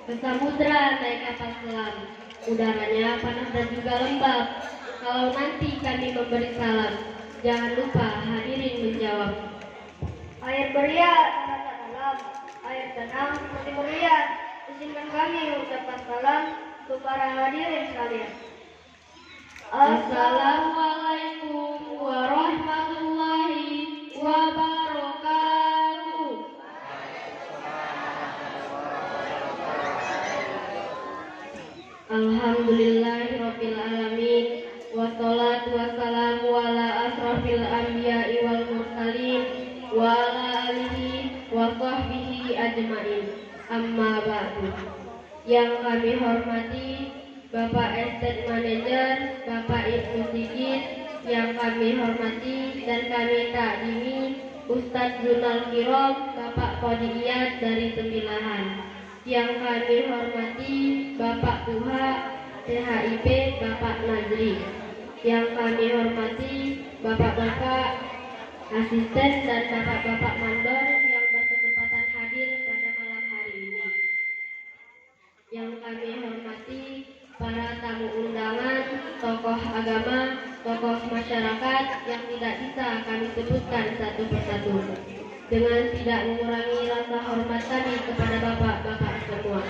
Ke samudra naik kapal selam, udaranya panas dan juga lembab. Kalau nanti kami memberi salam, jangan lupa hadirin menjawab. Air beriak terasa dalam, air tenang seperti berlian. Izinkan kami ucapkan salam untuk para hadirin sekalian. Assalamualaikum warahmatullahi wabarakatuh. Alhamdulillahirabbil alamin. Wassalatu wassalamu ala asrofil anbiya'i wal mursalin wa ala alihi wa sahbihi ajmain. Amma ba'du. Yang kami hormati Bapak Estate Manager, Bapak Ibnu Sigit, yang kami hormati dan kami takdimi Ustadz Zunal Kirom, Bapak Qodiyat dari Tembilahan. Yang kami hormati Bapak Tuha, THIP, Bapak Nazri. Yang kami hormati Bapak-bapak asisten dan Bapak-bapak mandor yang berkesempatan hadir pada malam hari ini. Yang kami hormati para tamu undangan, tokoh agama, tokoh masyarakat yang tidak bisa kami sebutkan satu persatu, dengan tidak mengurangi rasa hormat kami kepada bapak-bapak semua.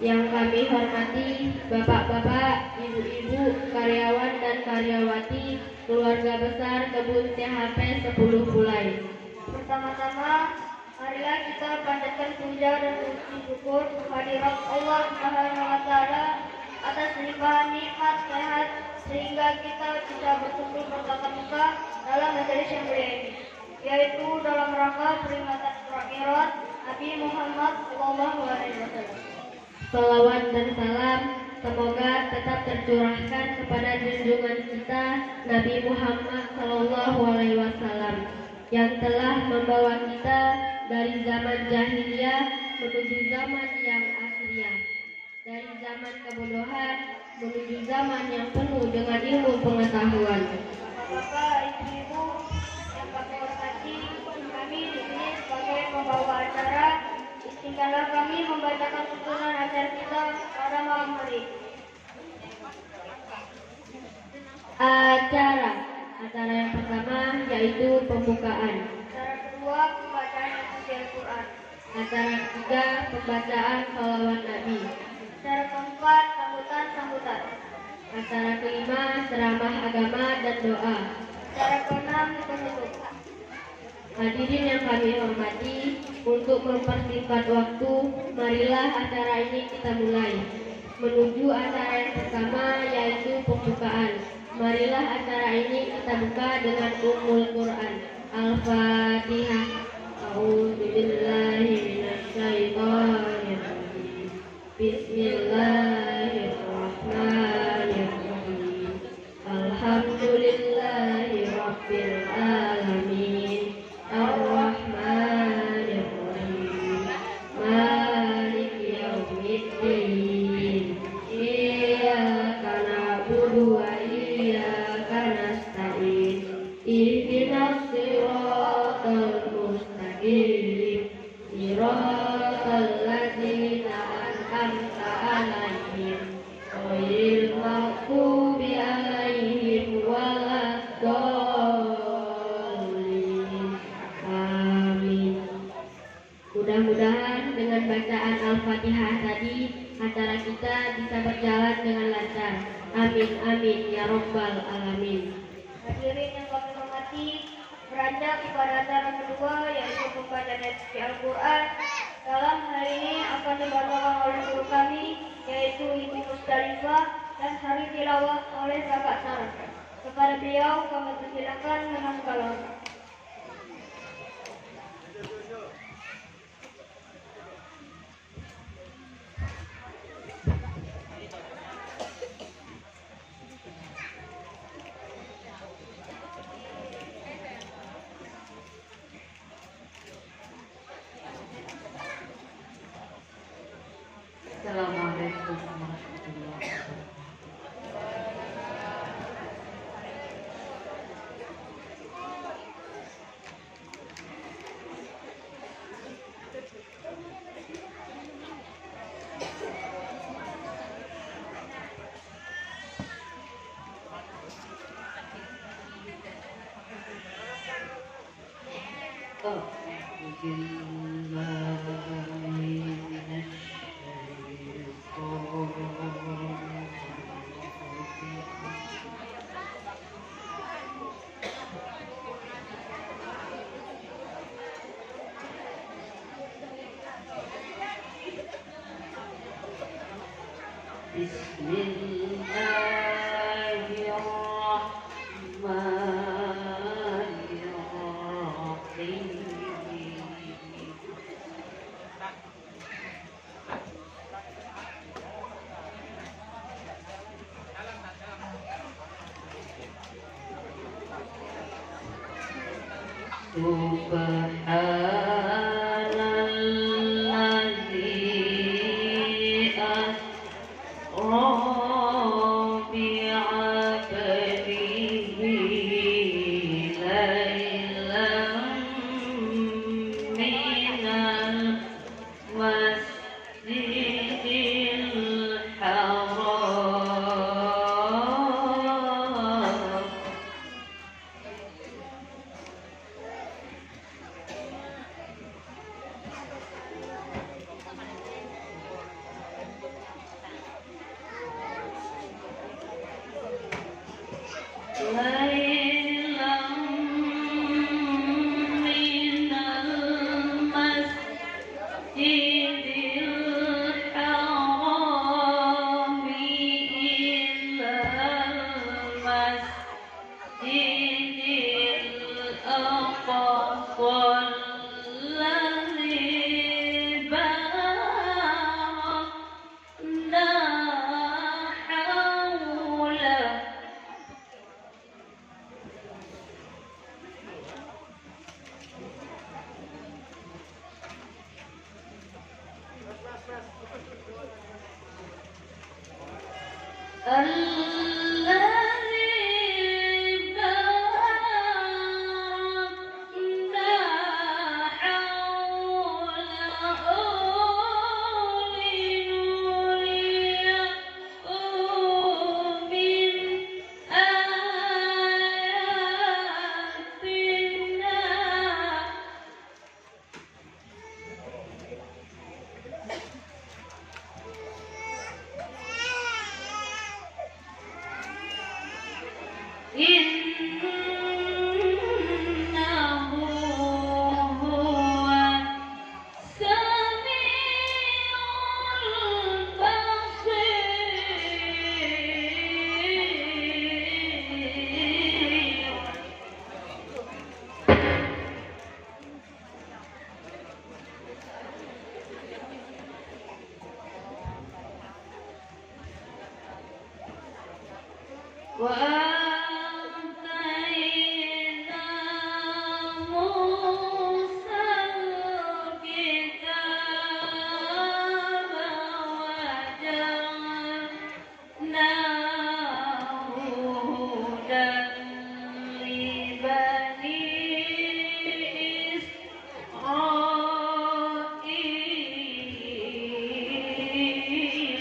Yang kami hormati bapak-bapak, ibu-ibu, karyawan dan karyawati keluarga besar Kebun THP 10 Bulai. Pertama-tama, marilah kita panjatkan puja dan puji syukur kehadirat Allah Subhanahu wa Ta'ala atas limpahan nikmat sehat sehingga kita bisa berkumpul bertatap muka dalam majelis yang mulia ini, yaitu dalam rangka peringatan Isra Mi'raj Nabi Muhammad SAW. Salawat dan salam semoga tetap tercurahkan kepada junjungan kita Nabi Muhammad SAW yang telah membawa kita dari zaman jahiliyah menuju zaman yang asriyah, dari zaman kebodohan menuju zaman yang penuh dengan ilmu pengetahuan. Bapak, ibu-ibu yang kami hormati, kami di sini sebagai pembawa acara. Izinkanlah kami membacakan tuntunan acara kita pada malam hari. Acara yang pertama yaitu pembukaan. Acara kedua, pembacaan suci Al-Quran. Acara ketiga, pembacaan sholawat Nabi. Acara keempat, sambutan. Acara kelima, ceramah agama dan doa. Acara keenam, penutup. Hadirin yang kami hormati, untuk mempersingkat waktu, marilah acara ini kita mulai. Menuju acara yang pertama yaitu pembukaan. Marilah acara ini kita buka dengan Ummul Quran. Al-Fatihah. A'udzubillahi minasyaitonirrajim. Bismillahirrahmanirrahim. Alhamdulillahi rabbil alamin. Ar-Rahmanir-Rahim. Maliki yaumiddin. Iyyaka na'budu wa iyyaka nasta'in. Ihdinas siratal mustaqim. Siratal ladzina an'amta 'alaihim ghairil maghdubi 'alaihim waladdallin. Amin. Mudah-mudahan dengan bacaan Al-Fatihah tadi acara kita bisa berjalan dengan lancar. Amin amin ya robbal alamin. Hadirin yang kami hormati, beranjak kepada acara kedua yaitu pembacaan ayat suci Al-Quran. Dalam hal ini akan dibacakan oleh guru kami yaitu Ibu Mustalifah dan hari tilawah oleh Bapak Sarah. Kepada beliau kami persilakan dengan segala hormat. Assalamualaikum warahmatullahi wabarakatuh. Subhanalladzi asra bi'abdihi laylan minal masjidil haram laylan minal masjidil haram ilal masjidil aqsa alladzi barakna hawlahu الذي باركنا حوله لنريه من آياتنا إنه هو السميع البصير وآتينا موسى الكتاب وجعلناه هدى لبني إسرائيل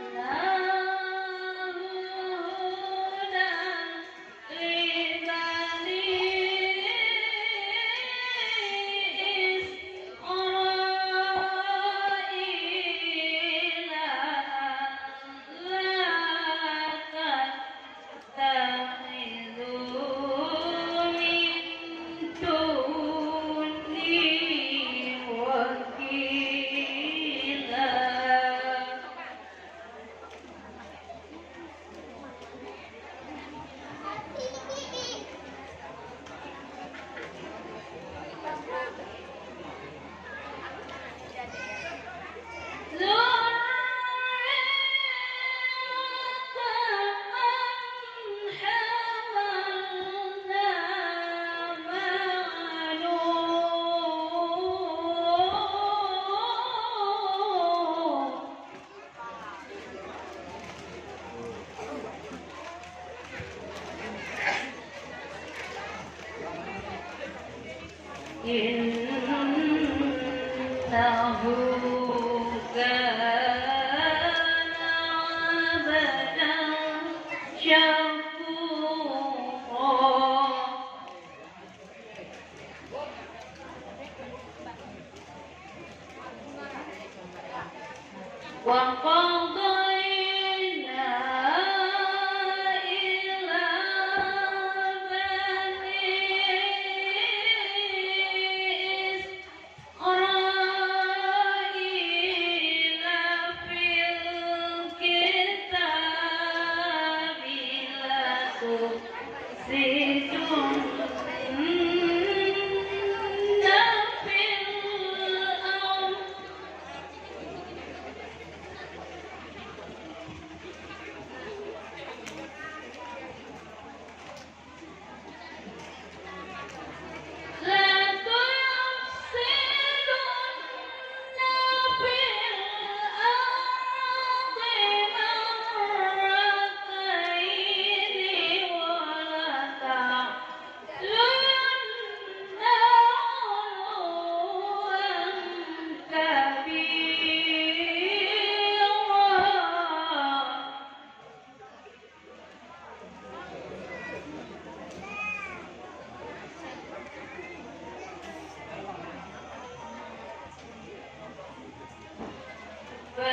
وجعلناه هدى لبني إسرائيل ألا تتخذوا من دوني وكيلا إنه كان عبدا شكورا وقضينا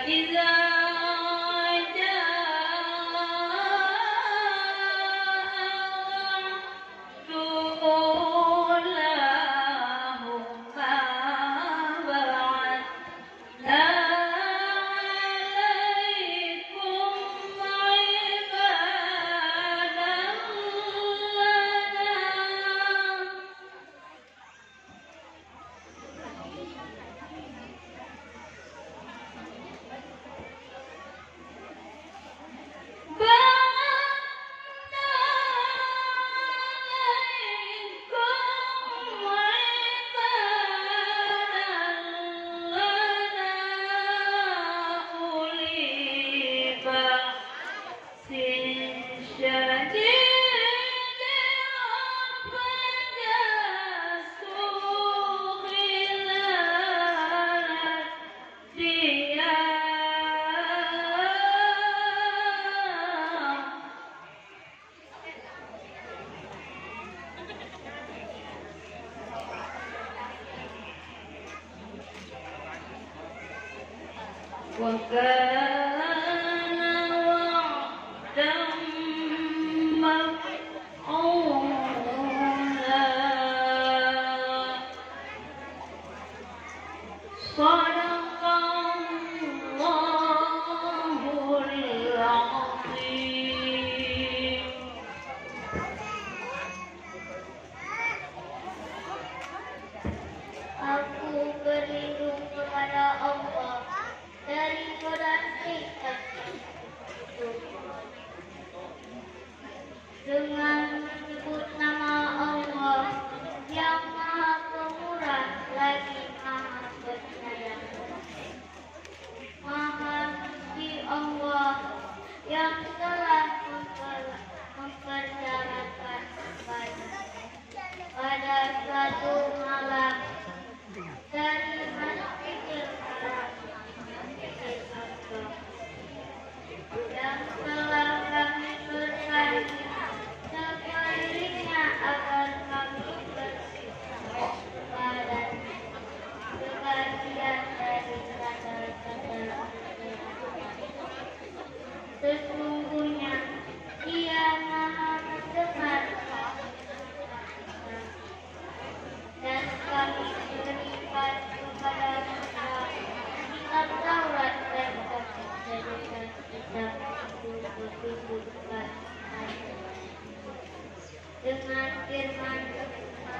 فإذا وكان وعدا مفعولا صدق الله العظيم. Aku berlindung kepada Allah dari godaan syaitan dengan menyebut nama Allah yang Maha Pemurah lagi Maha Penyayang. Maha suci Allah yang telah mempercayakan pada suatu malam dari Masjidil Haram yang telah kami berkahi sekelilingnya agar kami bersihkan badan sebagian dari kata-kata. Sesungguhnya Dia Maha mendengar dan kami berikan kepada mereka kitab Taurat dan kami jadikan kitab itu bertuturkan dengan firman,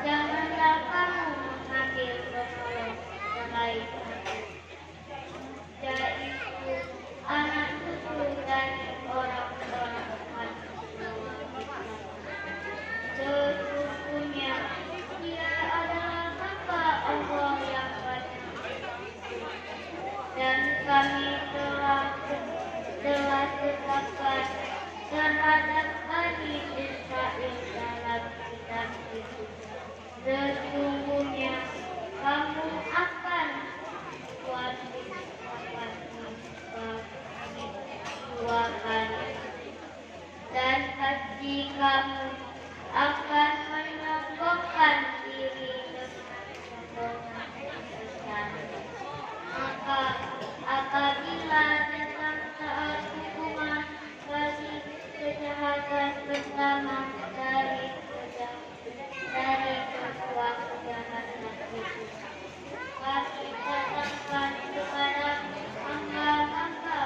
janganlah kamu mengambil penolong selain Aku, yaitu anak cucu dari orang-orang manusia. Sesungguhnya Dia adalah hamba Allah yang banyak, dan kami telah tetapkan terhadap Bani Israel dalam kitab itu. Sesungguhnya kamu akan dua kali, dan hati kamu akan menyombongkan diri dengan sombongan besar. Maka apabila datang saat hukuman bagi kejahatan bersama dari kedua kejahatan itu, kami datangkan kepada hamba-hamba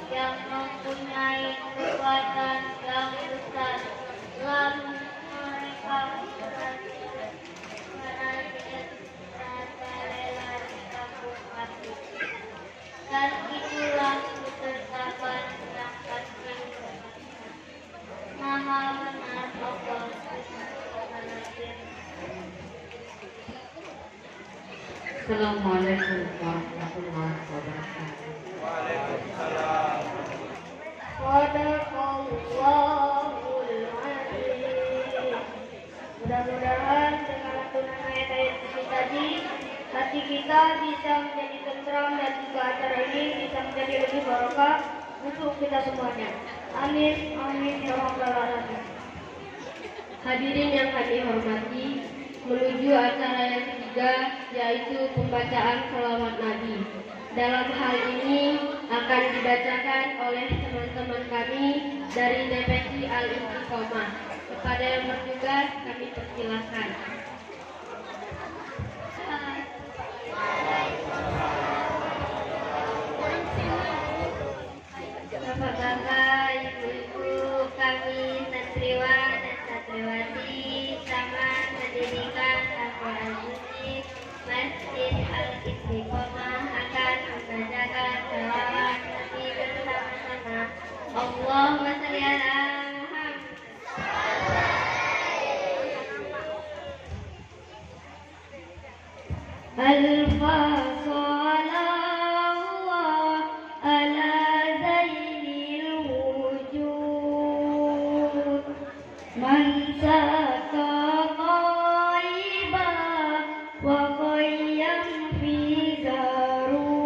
yang mempunyai kekuatan yang besar, lalu mereka merajalela di kampung kami. Dan itulah ketetapan yang pasti Maha benar Allah. Assalamualaikum warahmatullahi wabarakatuh. Sadaqallahul azim. Mudah-mudahan dengan lantunan ayat-ayat suci tadi, hati kita bisa menjadi tentram dan juga acara ini bisa menjadi lebih barokah untuk kita semuanya. Amin, amin, ya rabbal alamin. Hadirin yang kami hormati, menuju acara yang ketiga, yaitu pembacaan selawat Nabi. Dalam hal ini akan dibacakan oleh teman-teman kami dari DPC Al-Istiqomah. Kepada yang bertugas kami persilahkan. Bapak-bapak, ibu-ibu, kami santriwan dan santriwati Taman Pendidikan Al-Quran Suci Masjid Al-Istiqomah akan membacakan salawat Nabi bersama-sama. Allahumma sholli ala Muhammad. Al-Fasalah ala zainil wujud man saka qaiba wa qayyam fi zarud.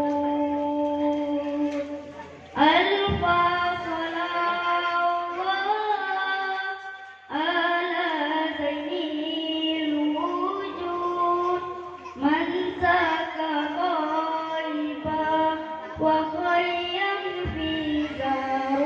Al-Fasalah ala zainil wujud man saka qaiba wa qayyam fi zarud.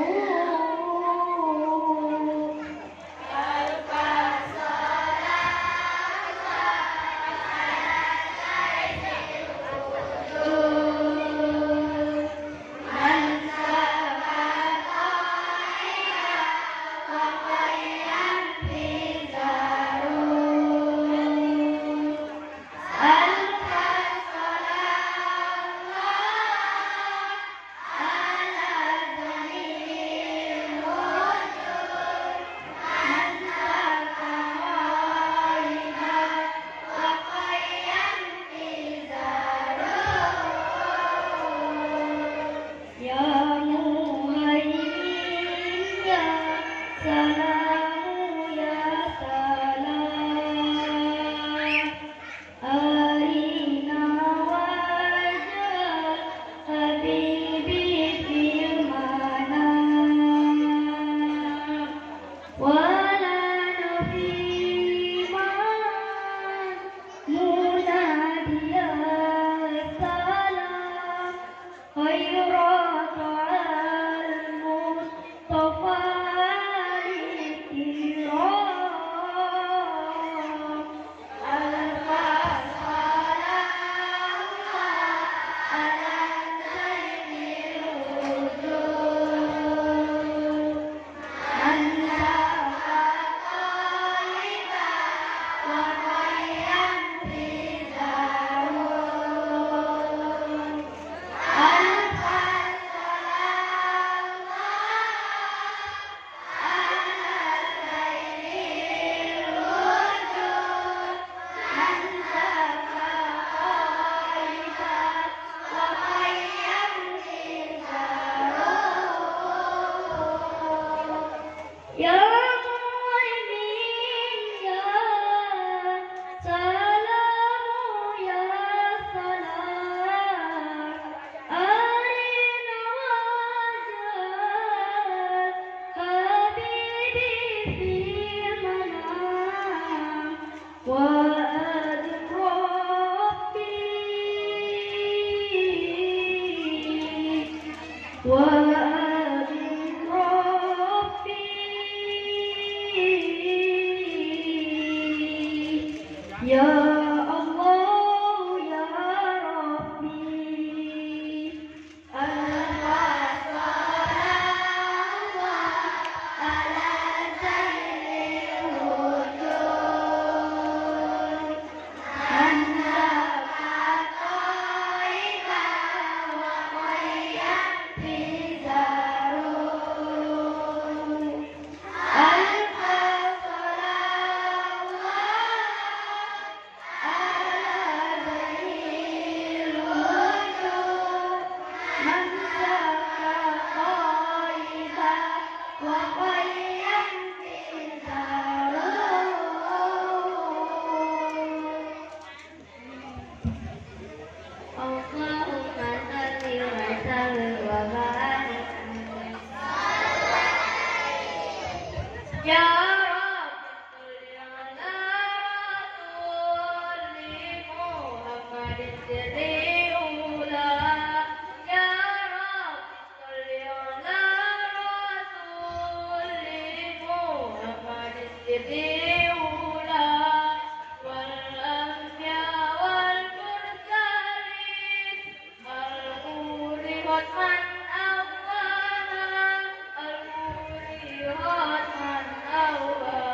Ya Allah ya Rabbi, Al-Fasalah ala zainil wujud man saka qaiba wa qayyam fi hotman awwala al-muri hotman awwala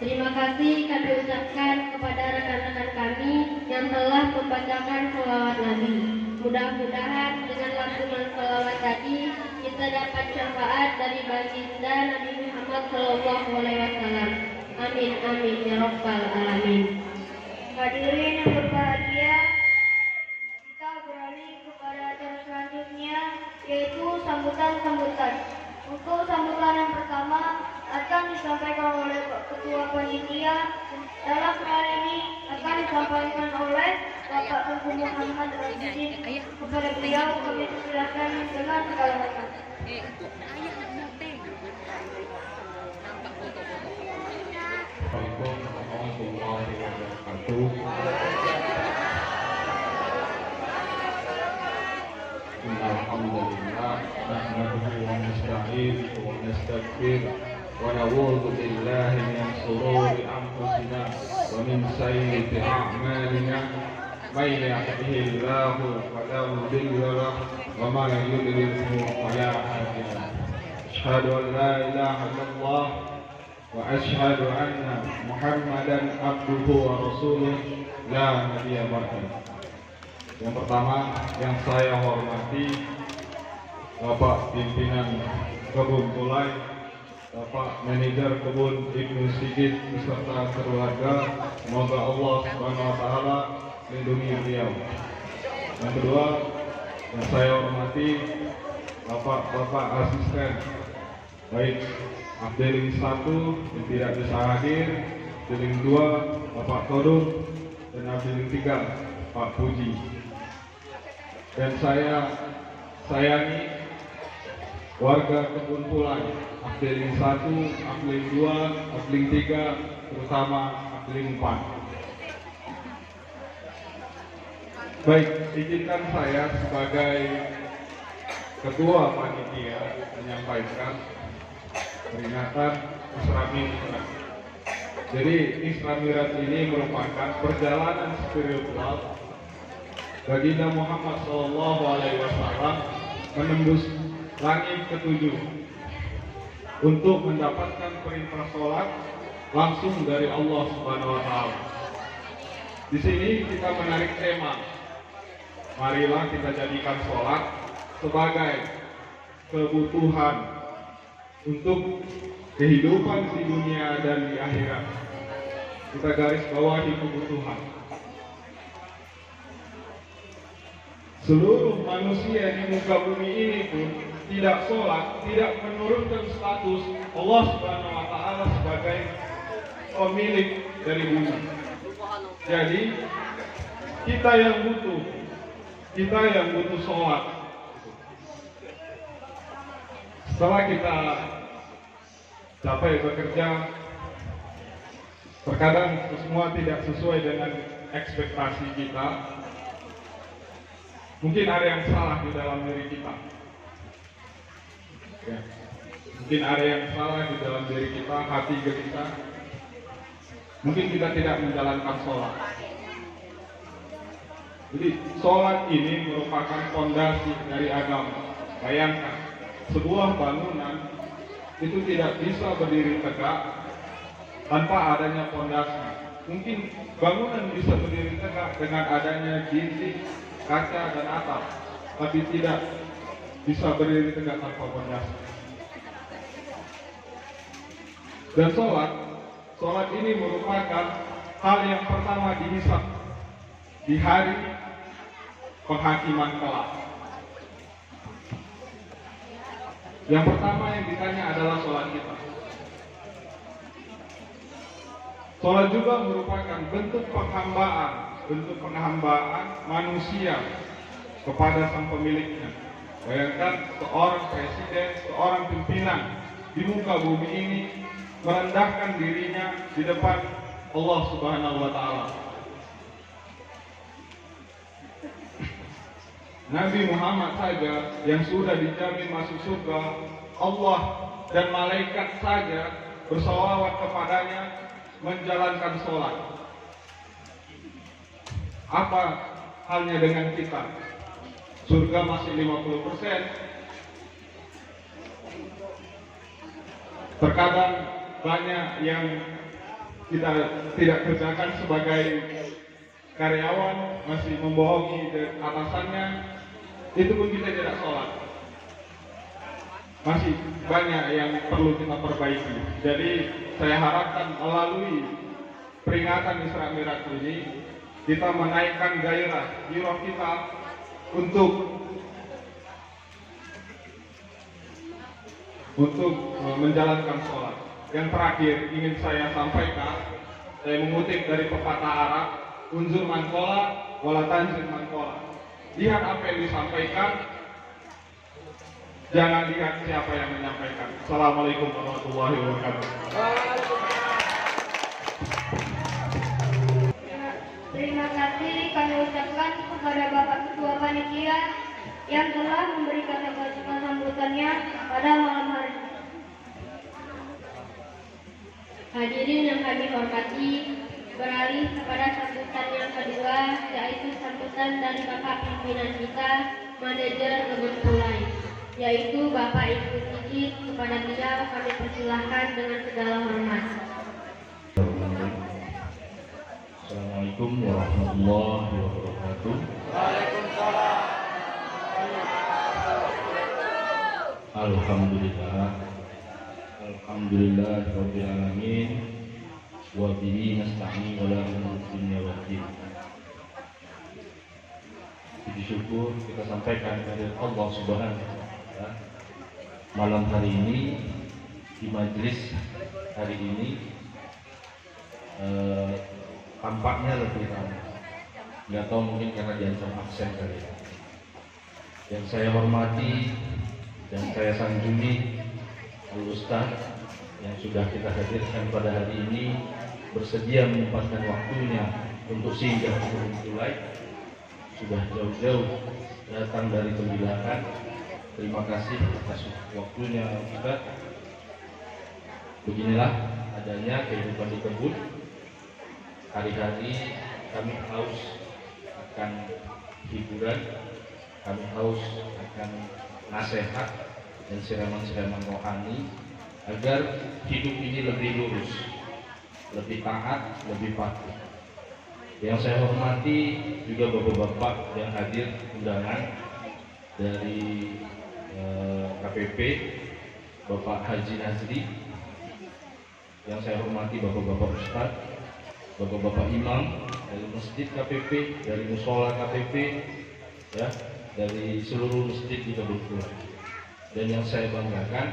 Terima kasih kami ucapkan kepada rekan-rekan kami yang telah membacakan sholawat Nabi. Mudah-mudahan dengan lantunan sholawat tadi kita dapat syafaat dari baginda Nabi Muhammad SAW. Amin amin ya rabbal alamin. Hadirin yang berbahagia, kita beralih kepada acara selanjutnya, yaitu sambutan-sambutan. Untuk sambutan yang pertama akan disampaikan oleh Ketua Panitia. Dalam hal ini akan disampaikan oleh Bapak Tengku Muhammad Rasidin. Kepada beliau kami persilakan dengan segala hormat. Assalamualaikum warahmatullahi wabarakatuh. Alhamdulillah, nahmaduhu wa nasta'inuhu wa nastaghfiruh wa na'udzu billahi min shururi anfusina wa min sayyiati a'malina. May yahdihillahu fala mudilla lahu wa may yudlilhu fala hadiya lahu. Asyhadu an la ilaha illallah wa asyhadu anna Muhammadan abduhu wa rasuluh la nabiyya ba'dahu. Yang pertama yang saya hormati Bapak Pimpinan Kebun Tulai, Bapak Manajer Kebun Ibnu Sigit beserta keluarga, semoga Allah Subhanahu wa taala lindungi beliau. Yang kedua yang saya hormati Bapak Asisten baik Abdeling 1 yang tidak bisa hadir, Abdeling 2 Bapak Todung, dan Abdeling 3 Pak Puji. Dan saya sayangi warga Kebun Tulai, Abdeling 1, Abdeling 2, Abdeling 3, terutama Abdeling 4. Baik, izinkan saya sebagai Ketua Panitia menyampaikan peringatan Isra Mi'raj. Jadi Isra Mi'raj ini merupakan perjalanan spiritual baginda Muhammad SAW menembus langit ketujuh untuk mendapatkan perintah sholat langsung dari Allah Subhanahu wa taala. Di sini kita menarik tema, marilah kita jadikan sholat sebagai kebutuhan untuk kehidupan di dunia dan di akhirat. Kita garis bawahi kebutuhan. Seluruh manusia di muka bumi ini pun tidak sholat, tidak menurunkan status Allah Subhanahu wa taala sebagai pemilik dari bumi. Jadi kita yang butuh sholat. Setelah kita capek bekerja, terkadang semua tidak sesuai dengan ekspektasi kita. Mungkin ada yang salah di dalam diri kita. Ya. Mungkin ada yang salah di dalam diri kita, hati kita. Mungkin kita tidak menjalankan sholat. Jadi sholat ini merupakan fondasi dari agama. Bayangkan, sebuah bangunan itu tidak bisa berdiri tegak tanpa adanya fondasi. Mungkin bangunan bisa berdiri tegak dengan adanya dinding, kaca dan atap, tapi tidak bisa berdiri tegak tanpa fondasi. Dan sholat ini merupakan hal yang pertama dihisab di hari penghakiman kelak. Yang pertama yang ditanya adalah sholat kita. Sholat juga merupakan bentuk penghambaan manusia kepada sang pemiliknya. Bayangkan seorang presiden, seorang pimpinan di muka bumi ini merendahkan dirinya di depan Allah Subhanahu wa taala. Nabi Muhammad saja yang sudah dijamin masuk surga, Allah dan malaikat saja bersolawat kepadanya menjalankan sholat. Apa halnya dengan kita? Surga masih 50%. Terkadang banyak yang kita tidak kerjakan sebagai karyawan, masih membohongi atasannya, itu pun kita tidak sholat. Masih banyak yang perlu kita perbaiki. Jadi saya harapkan melalui peringatan Isra Mi'raj ini kita menaikkan gairah kita untuk menjalankan sholat. Yang terakhir ingin saya sampaikan, saya mengutip dari pepatah Arab, unzur man qala wala tanzur man qala. Lihat apa yang disampaikan, jangan lihat siapa yang menyampaikan. Assalamualaikum warahmatullahi wabarakatuh. Terima kasih kami ucapkan kepada Bapak Ketua Panitia yang telah memberikan sambutannya pada malam hari ini. Hadirin yang kami hormati, beralih kepada sambutan yang kedua, yaitu sambutan dari Bapak pimpinan kita, Manajer Kebun Pulai, yaitu Bapak Ibu Sigit. Kepada beliau kami persilahkan dengan segala hormat. Assalamualaikum warahmatullahi wabarakatuh. Alhamdulillah rabbil alamin wa bihi nasta'in wa la ilaha waddin. Puji syukur kita sampaikan kepada Allah Subhanahu wa taala malam hari ini di majelis hari ini tampaknya lebih ramai. Nggak tahu mungkin karena diancam absen kali ya. Yang saya hormati dan saya sanjungi Al-Ustaz yang sudah kita hadirkan pada hari ini, bersedia menyempatkan waktunya untuk singgah ke Kebun Pulai, sudah jauh-jauh datang dari Tembilakan. Terima kasih atas waktunya Ustaz. Beginilah adanya kehidupan di kebun. Hari-hari kami haus akan hiburan, kami haus akan nasihat dan siraman-siraman rohani agar hidup ini lebih lurus, lebih taat, lebih patuh. Yang saya hormati juga bapak-bapak yang hadir undangan dari KPP, Bapak Haji Nazri. Yang saya hormati bapak-bapak Ustaz, bapak-bapak imam dari masjid KPP, dari musola KPP, ya, dari seluruh masjid di Kebun Pulai. Dan yang saya banggakan,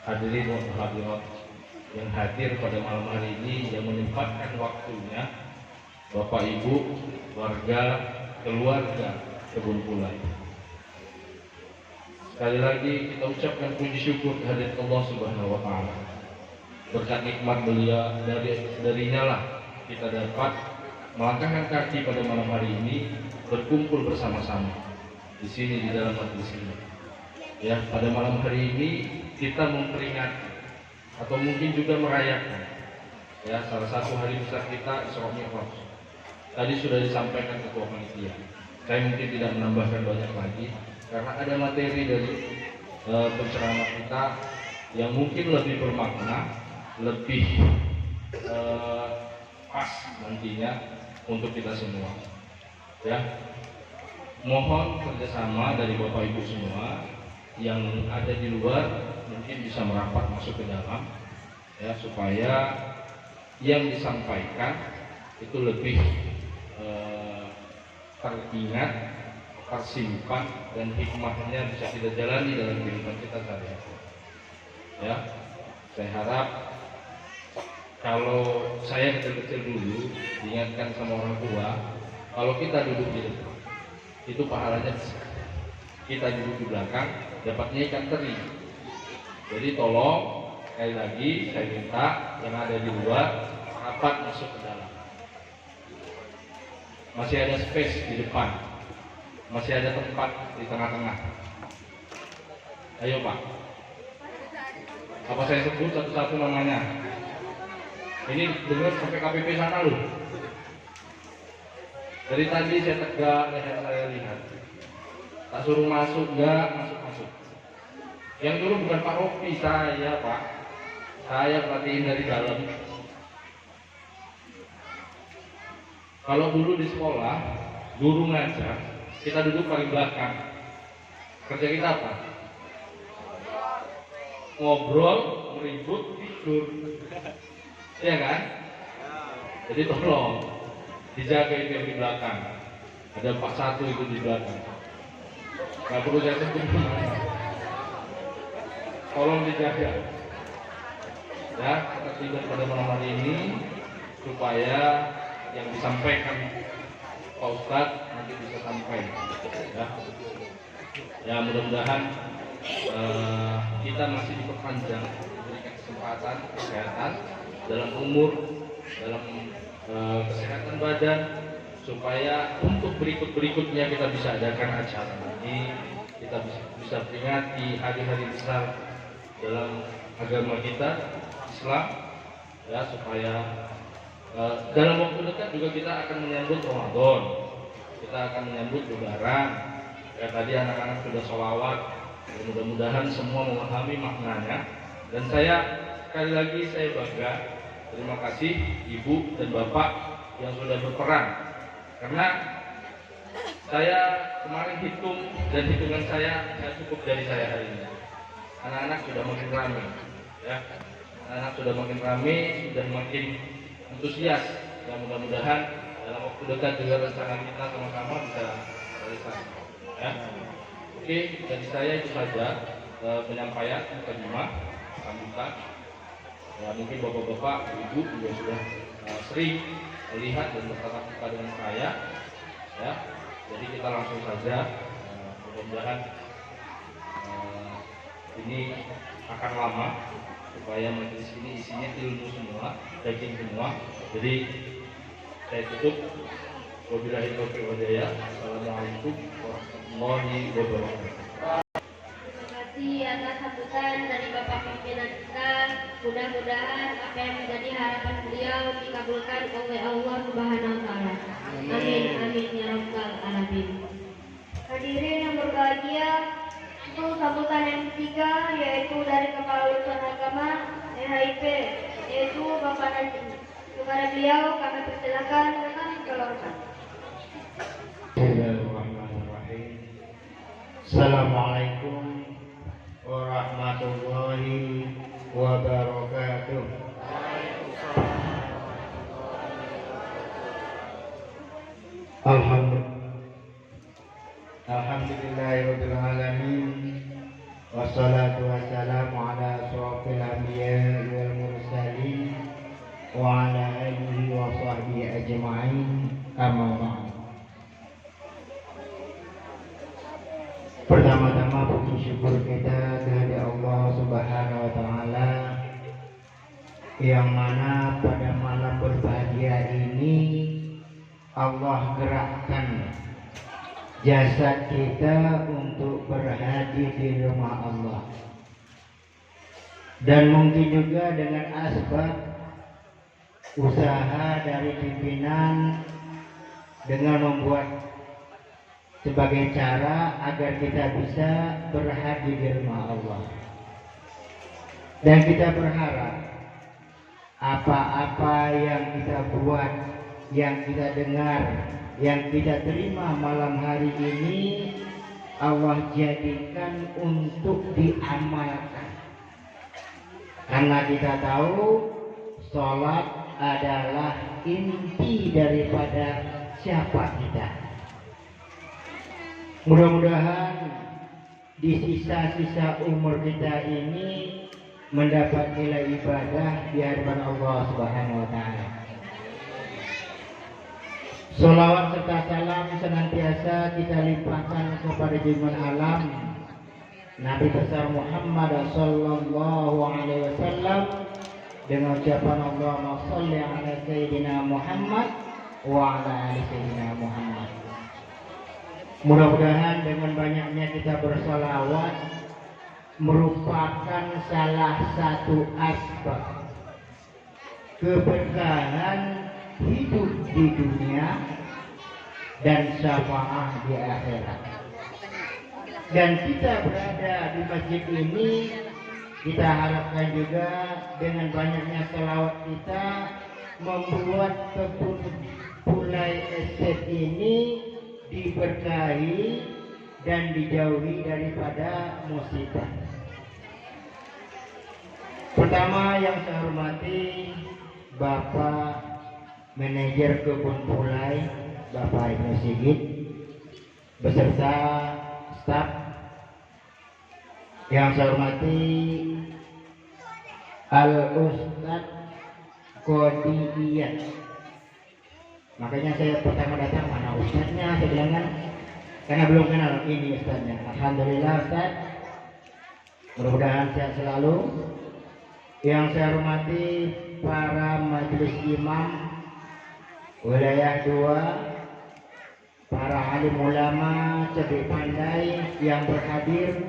hadirin dan hadirat yang hadir pada malam hari ini, yang menyempatkan waktunya, Bapak Ibu, warga, keluarga Kebun Pulai. Sekali lagi kita ucapkan puji syukur kehadirat Allah Subhanahu wa taala. Berkat nikmat beliau, darinya lah kita dapat melangkahkan kaki pada malam hari ini, berkumpul bersama-sama di sini di dalam majelis ini. Ya, pada malam hari ini kita memperingati atau mungkin juga merayakan ya salah satu hari besar kita, Isra Mi'raj. Tadi sudah disampaikan Ketua Panitia. Saya mungkin tidak menambahkan banyak lagi karena ada materi dari penceramah kita yang mungkin lebih bermakna, lebih pas nantinya untuk kita semua. Ya, mohon kerjasama dari Bapak Ibu semua yang ada di luar mungkin bisa merapat masuk ke dalam, ya, supaya yang disampaikan itu lebih teringat, tersimpan, dan hikmahnya bisa kita jalani dalam kehidupan kita sehari-hari. Ya, saya harap kalau saya kecil-kecil dulu diingatkan sama orang tua, kalau kita duduk di depan itu pahalanya besar, kita duduk di belakang dapatnya ikan teri. Jadi tolong sekali lagi saya minta yang ada di luar rapat masuk ke dalam. Masih ada space di depan, masih ada tempat di tengah-tengah. Ayo Pak, apa saya sebut satu-satu namanya? Ini dengar sampai KPP sana loh. Dari tadi saya tegak, leher saya lihat. Tak suruh masuk, enggak masuk. Yang dulu bukan Pak Rofi, saya Pak. Saya perhatiin dari dalam. Kalau dulu di sekolah, guru ngajar, kita duduk paling belakang. Kerja kita apa? Ngobrol, meribut, tidur. Iya kan? Jadi tolong dijaga itu yang di belakang. Ada Pak Satu itu di belakang. Gak perlu saya sebut namanya. Tolong dijaga. Ya, kita tidur pada malam hari ini supaya yang disampaikan Pak Ustadz nanti bisa sampai. Ya, mudah-mudahan kita masih diperpanjang, diberikan kesempatan, kesehatan dalam umur, dalam kesehatan badan, supaya untuk berikut-berikutnya kita bisa adakan acara lagi, kita bisa peringati hari-hari besar dalam agama kita Islam, ya, supaya dalam waktu dekat juga kita akan menyambut Ramadan, kita akan menyambut Lebaran. Ya, tadi anak-anak sudah sholawat, mudah-mudahan semua memahami maknanya. Dan saya sekali lagi saya bangga, terima kasih Ibu dan Bapak yang sudah berperan. Karena saya kemarin hitung dan hitungan saya cukup dari saya hari ini. Anak-anak sudah makin ramai, ya. Anak-anak sudah makin ramai, sudah makin antusias. Dan mudah-mudahan dalam waktu dekat juga rencana kita sama-sama bisa realisasi. Ya. Oke, dari saya itu saja penyampaian mukadimah sambutan. Ya, mungkin bapak-bapak, ibu juga sudah sering melihat dan bertatap muka dengan saya. Ya, jadi kita langsung saja. Mudah-mudahan ini akan lama supaya majelis ini isinya ilmu semua, daging semua. Jadi saya tutup. Wabillahi taufiq wal hidayah. Assalamualaikum warahmatullahi wabarakatuh. Terima kasih atas sambutan dari Bapak pimpinan kita. Mudah-mudahan apa yang menjadi harapan beliau dikabulkan oleh Allah Subhanahu wa taala. Amin amin ya rabbal alamin. Hadirin yang berbahagia, untuk sambutan yang ketiga yaitu dari Kepala Urusan Agama HIP, yaitu Bapak Najib. Kepada beliau kami persilakan dengan keluarkan. Bismillahirrahmanirrahim. Assalamualaikum warahmatullahi wabarakatuh. Alhamdulillahirabbil alamin. Wassalatu wassalamu ala asyrofil anbiya'i wal mursalin wa ala alihi wa sahbihi ajma'in. Amma ba'd. Pertama-tama puji syukur kita kepada Allah Subhanahu wa taala yang mana pada malam berbahagia ini Allah gerakkan jasad kita untuk berhadir di rumah Allah. Dan mungkin juga dengan asbab usaha dari pimpinan dengan membuat sebagai cara agar kita bisa berhadir di rumah Allah. Dan kita berharap apa-apa yang kita buat, yang kita dengar, yang kita terima malam hari ini Allah jadikan untuk diamalkan. Karena kita tahu sholat adalah inti daripada siapa kita. Mudah-mudahan di sisa-sisa umur kita ini mendapat nilai ibadah di hadapan Allah Subhanahu wa taala. Sholawat serta salam senantiasa kita limpahkan kepada junjungan alam Nabi besar Muhammad sallallahu alaihi wasallam dengan ucapan Allahumma sholli ala sayyidina Muhammad wa ala ali sayyidina Muhammad. Mudah-mudahan dengan banyaknya kita bersolawat merupakan salah satu asbab keberkahan hidup di dunia dan syafaat di akhirat. Dan kita berada di masjid ini, kita harapkan juga dengan banyaknya selawat kita membuat kesimpulan Bulai Estate ini diberkahi dan dijauhi daripada musibah. Pertama yang saya hormati Bapak Manajer Kebun Bulai, Bapak Ibnu Sigit, beserta staf. Yang saya hormati Al-Ustaz Kodiyah. Makanya saya pertama datang, mana ustaznya? Saya bilang kan, karena belum kenal ini ustaznya. Alhamdulillah Ustaz, mudah-mudahan sehat selalu. Yang saya hormati para majelis imam wilayah 2, para alim ulama cerdik pandai yang berhadir.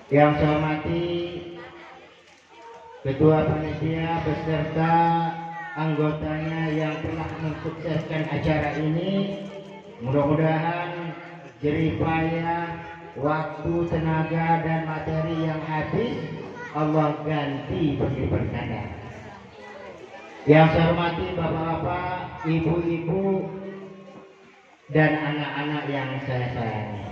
Yang saya hormati ketua panitia beserta anggotanya yang telah mensukseskan acara ini. Mudah-mudahan jerih payah, waktu, tenaga, dan materi yang habis Allah ganti berlipat ganda. Yang saya hormati bapak-bapak, ibu-ibu, dan anak-anak yang saya sayangi.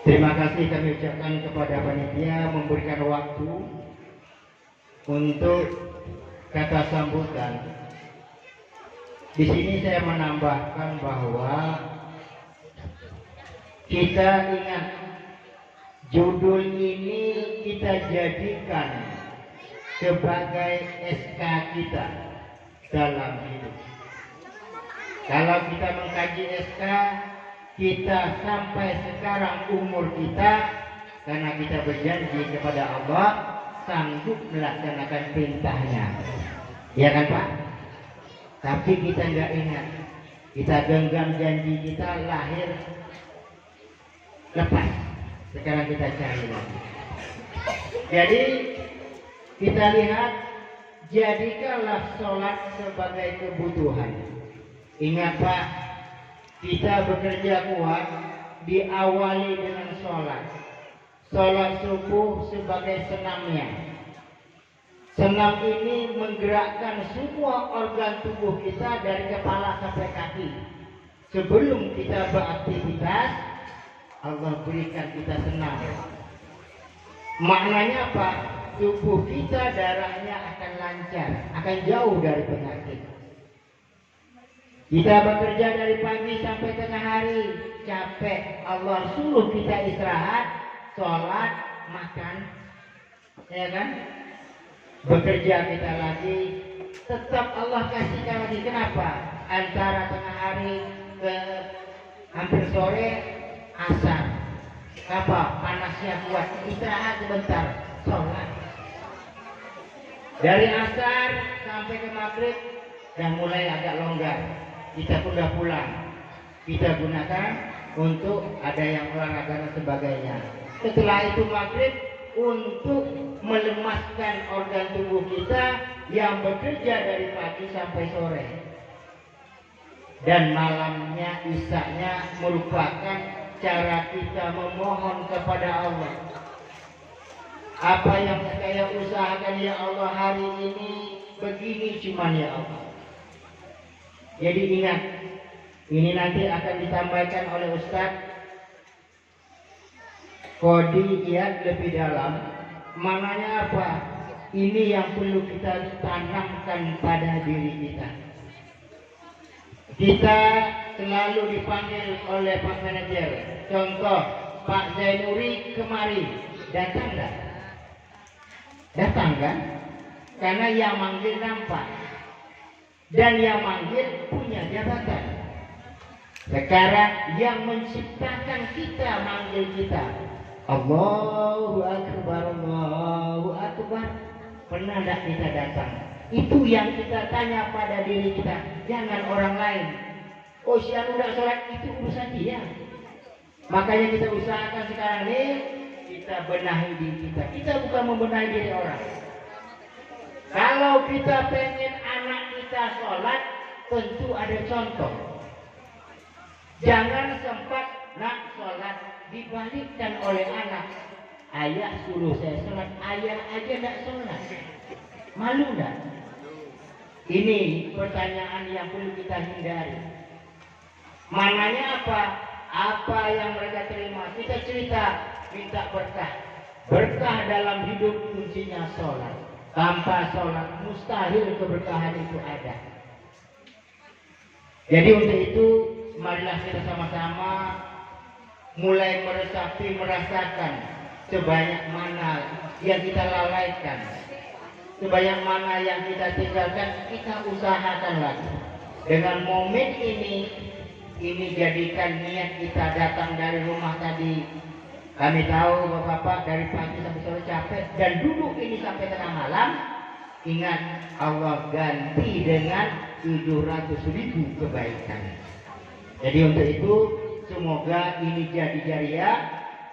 Terima kasih kami ucapkan kepada panitia memberikan waktu untuk kata sambutan. Di sini saya menambahkan bahwa kita ingat judul ini kita jadikan sebagai SK kita dalam hidup. Kalau kita mengkaji SK, kita sampai sekarang umur kita, karena kita berjanji kepada Allah sanggup melaksanakan perintahnya, ya kan Pak? Tapi kita nggak ingat, kita genggam janji kita lahir lepas. Sekarang kita cari lagi. Jadi kita lihat, jadikanlah sholat sebagai kebutuhan. Ingat Pak, kita bekerja kuat diawali dengan sholat. Sholat subuh sebagai senamnya. Senam ini menggerakkan semua organ tubuh kita dari kepala sampai kaki. Sebelum kita beraktivitas, Allah berikan kita senam. Maknanya apa? Tubuh kita darahnya akan lancar, akan jauh dari penyakit. Kita bekerja dari pagi sampai tengah hari, capek. Allah suruh kita istirahat, sholat, makan, ya kan? Bekerja kita lagi, tetap Allah kasihkan lagi. Kenapa? Antara tengah hari ke hampir sore, asar. Apa? Panasnya kuat, istirahat sebentar, sholat. Dari asar sampai ke maghrib, dan mulai agak longgar. Kita pun udah pulang. Kita gunakan untuk ada yang olahraga dan sebagainya. Setelah itu maghrib untuk melemaskan organ tubuh kita yang bekerja dari pagi sampai sore. Dan malamnya, isanya merupakan cara kita memohon kepada Allah. Apa yang saya usahakan ya Allah hari ini, begini cuman ya Allah. Jadi ingat, ini nanti akan disampaikan oleh Ustadz Kodiyah lebih dalam. Maknanya apa? Ini yang perlu kita tanamkan pada diri kita. Kita selalu dipanggil oleh Pak Manajer. Contoh, Pak Zainuri kemari, datang enggak? Datang kan? Karena yang manggil nampak. Dan yang manggil punya jabatan. Sekarang yang menciptakan kita manggil kita. Allahu Akbar, Allahu Akbar. Pernah tidak kita datang? Itu yang kita tanya pada diri kita. Jangan orang lain. Oh, si anu udah sholat, itu urusan dia. Makanya kita usahakan sekarang ini, kita benahi diri kita. Kita bukan membenahi diri orang. Kalau kita pengen anak kita sholat, tentu ada contoh. Jangan sempat nak sholat dibalikkan oleh anak. Ayah suruh saya sholat, ayah aja tidak sholat. Malu enggak? Ini pertanyaan yang perlu kita hindari. Mananya apa? Apa yang mereka terima? Kita cerita, minta berkah. Berkah dalam hidup kuncinya sholat. Tanpa sholat mustahil keberkahan itu ada. Jadi untuk itu marilah kita sama-sama mulai meresapi, merasakan sebanyak mana yang kita lalaikan, sebanyak mana yang kita tinggalkan, kita usahakan lagi. Dengan momen ini jadikan niat kita datang dari rumah tadi. Kami tahu Bapak-Bapak dari pagi sampai sore capek dan duduk ini sampai tengah malam. Ingat, Allah ganti dengan 700.000 kebaikan. Jadi untuk itu semoga ini jadi jariah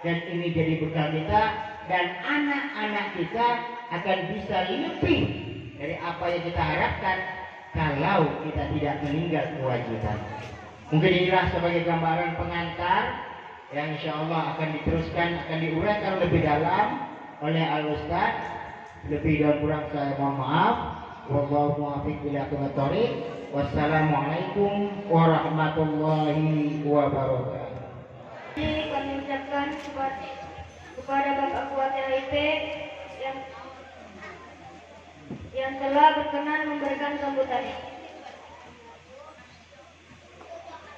dan ini jadi bekal kita, dan anak-anak kita akan bisa lebih dari apa yang kita harapkan kalau kita tidak meninggal kewajiban. Mungkin inilah sebagai gambaran pengantar yang insya Allah akan diteruskan, akan diuraikan lebih dalam oleh Al-Ustaz. Lebih dan kurang saya mohon maaf. Wallahu muwaffiq ila aqwamit thoriq. Wassalamualaikum warahmatullahi wabarakatuh. Ini kami ucapkan kepada Bapak Ketua HIP yang telah berkenan memberikan sambutan.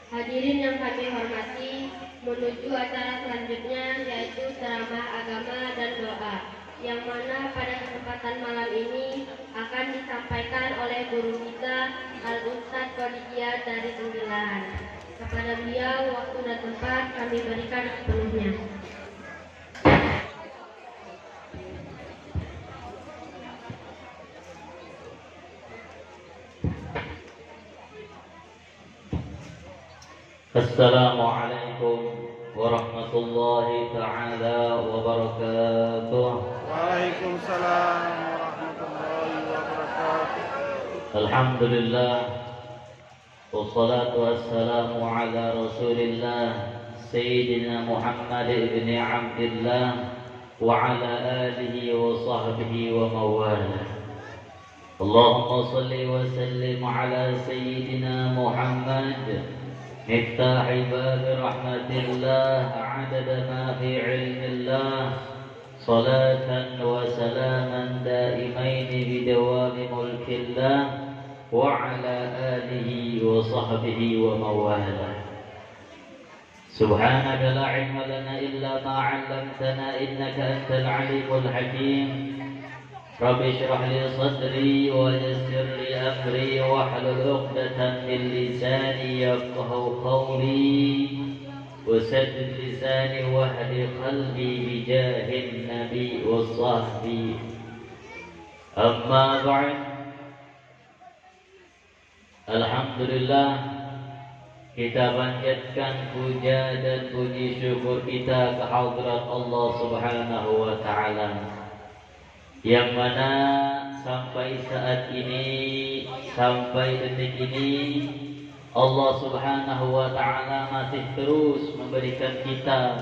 Hadirin yang kami hormati, menuju acara selanjutnya yaitu ceramah agama dan doa, yang mana pada kesempatan malam ini akan disampaikan oleh guru kita Al-Ustaz Qodijiyah dari Sembilan. Kepada beliau waktu dan tempat kami berikan sepenuhnya. Assalamualaikum warahmatullahi ta'ala wabarakatuh. Waalaikumsalam warahmatullahi wabarakatuh. Alhamdulillah, wassalatu wassalamu ala rasulillah Sayyidina Muhammad ibn Abdillah wa ala alihi wa sahbihi wa mawalah. Allahumma salli wa sallim ala Sayyidina Muhammad مفتاح باب رحمة الله عدد ما في علم الله صلاة وسلاما دائمين بدوام ملك الله وعلى آله وصحبه ومواله. سبحانك لا علم لنا إلا ما علمتنا إنك أنت العليم الحكيم. رب اشرح لي صدري ويسر لي أمري واحلل عقدة من لساني يفقهوا قولي وسدد لساني واهد قلبي بجاه النبي والصحبي. أما بعد، Alhamdulillah, kita panjatkan puja dan puji syukur kita ke hadirat Allah Subhanahu wa Ta'ala, yang mana sampai saat ini, sampai detik ini, Allah Subhanahu wa Ta'ala masih terus memberikan kita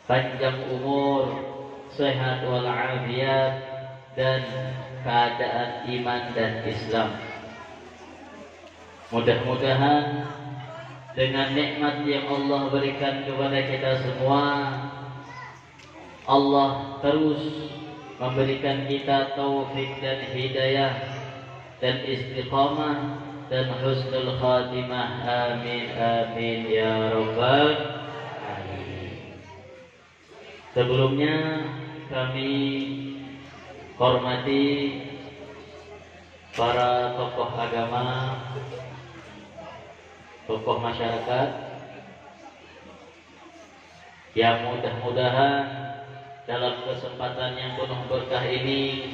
panjang umur, sehat walafiat, dan keadaan iman dan Islam. Mudah-mudahan dengan nikmat yang Allah berikan kepada kita semua, Allah terus memberikan kita taufik dan hidayah dan istiqamah dan husnul khatimah. Amin amin ya rabbal alamin. Sebelumnya kami hormati para tokoh agama, tokoh masyarakat yang mudah-mudahan dalam kesempatan yang penuh berkah ini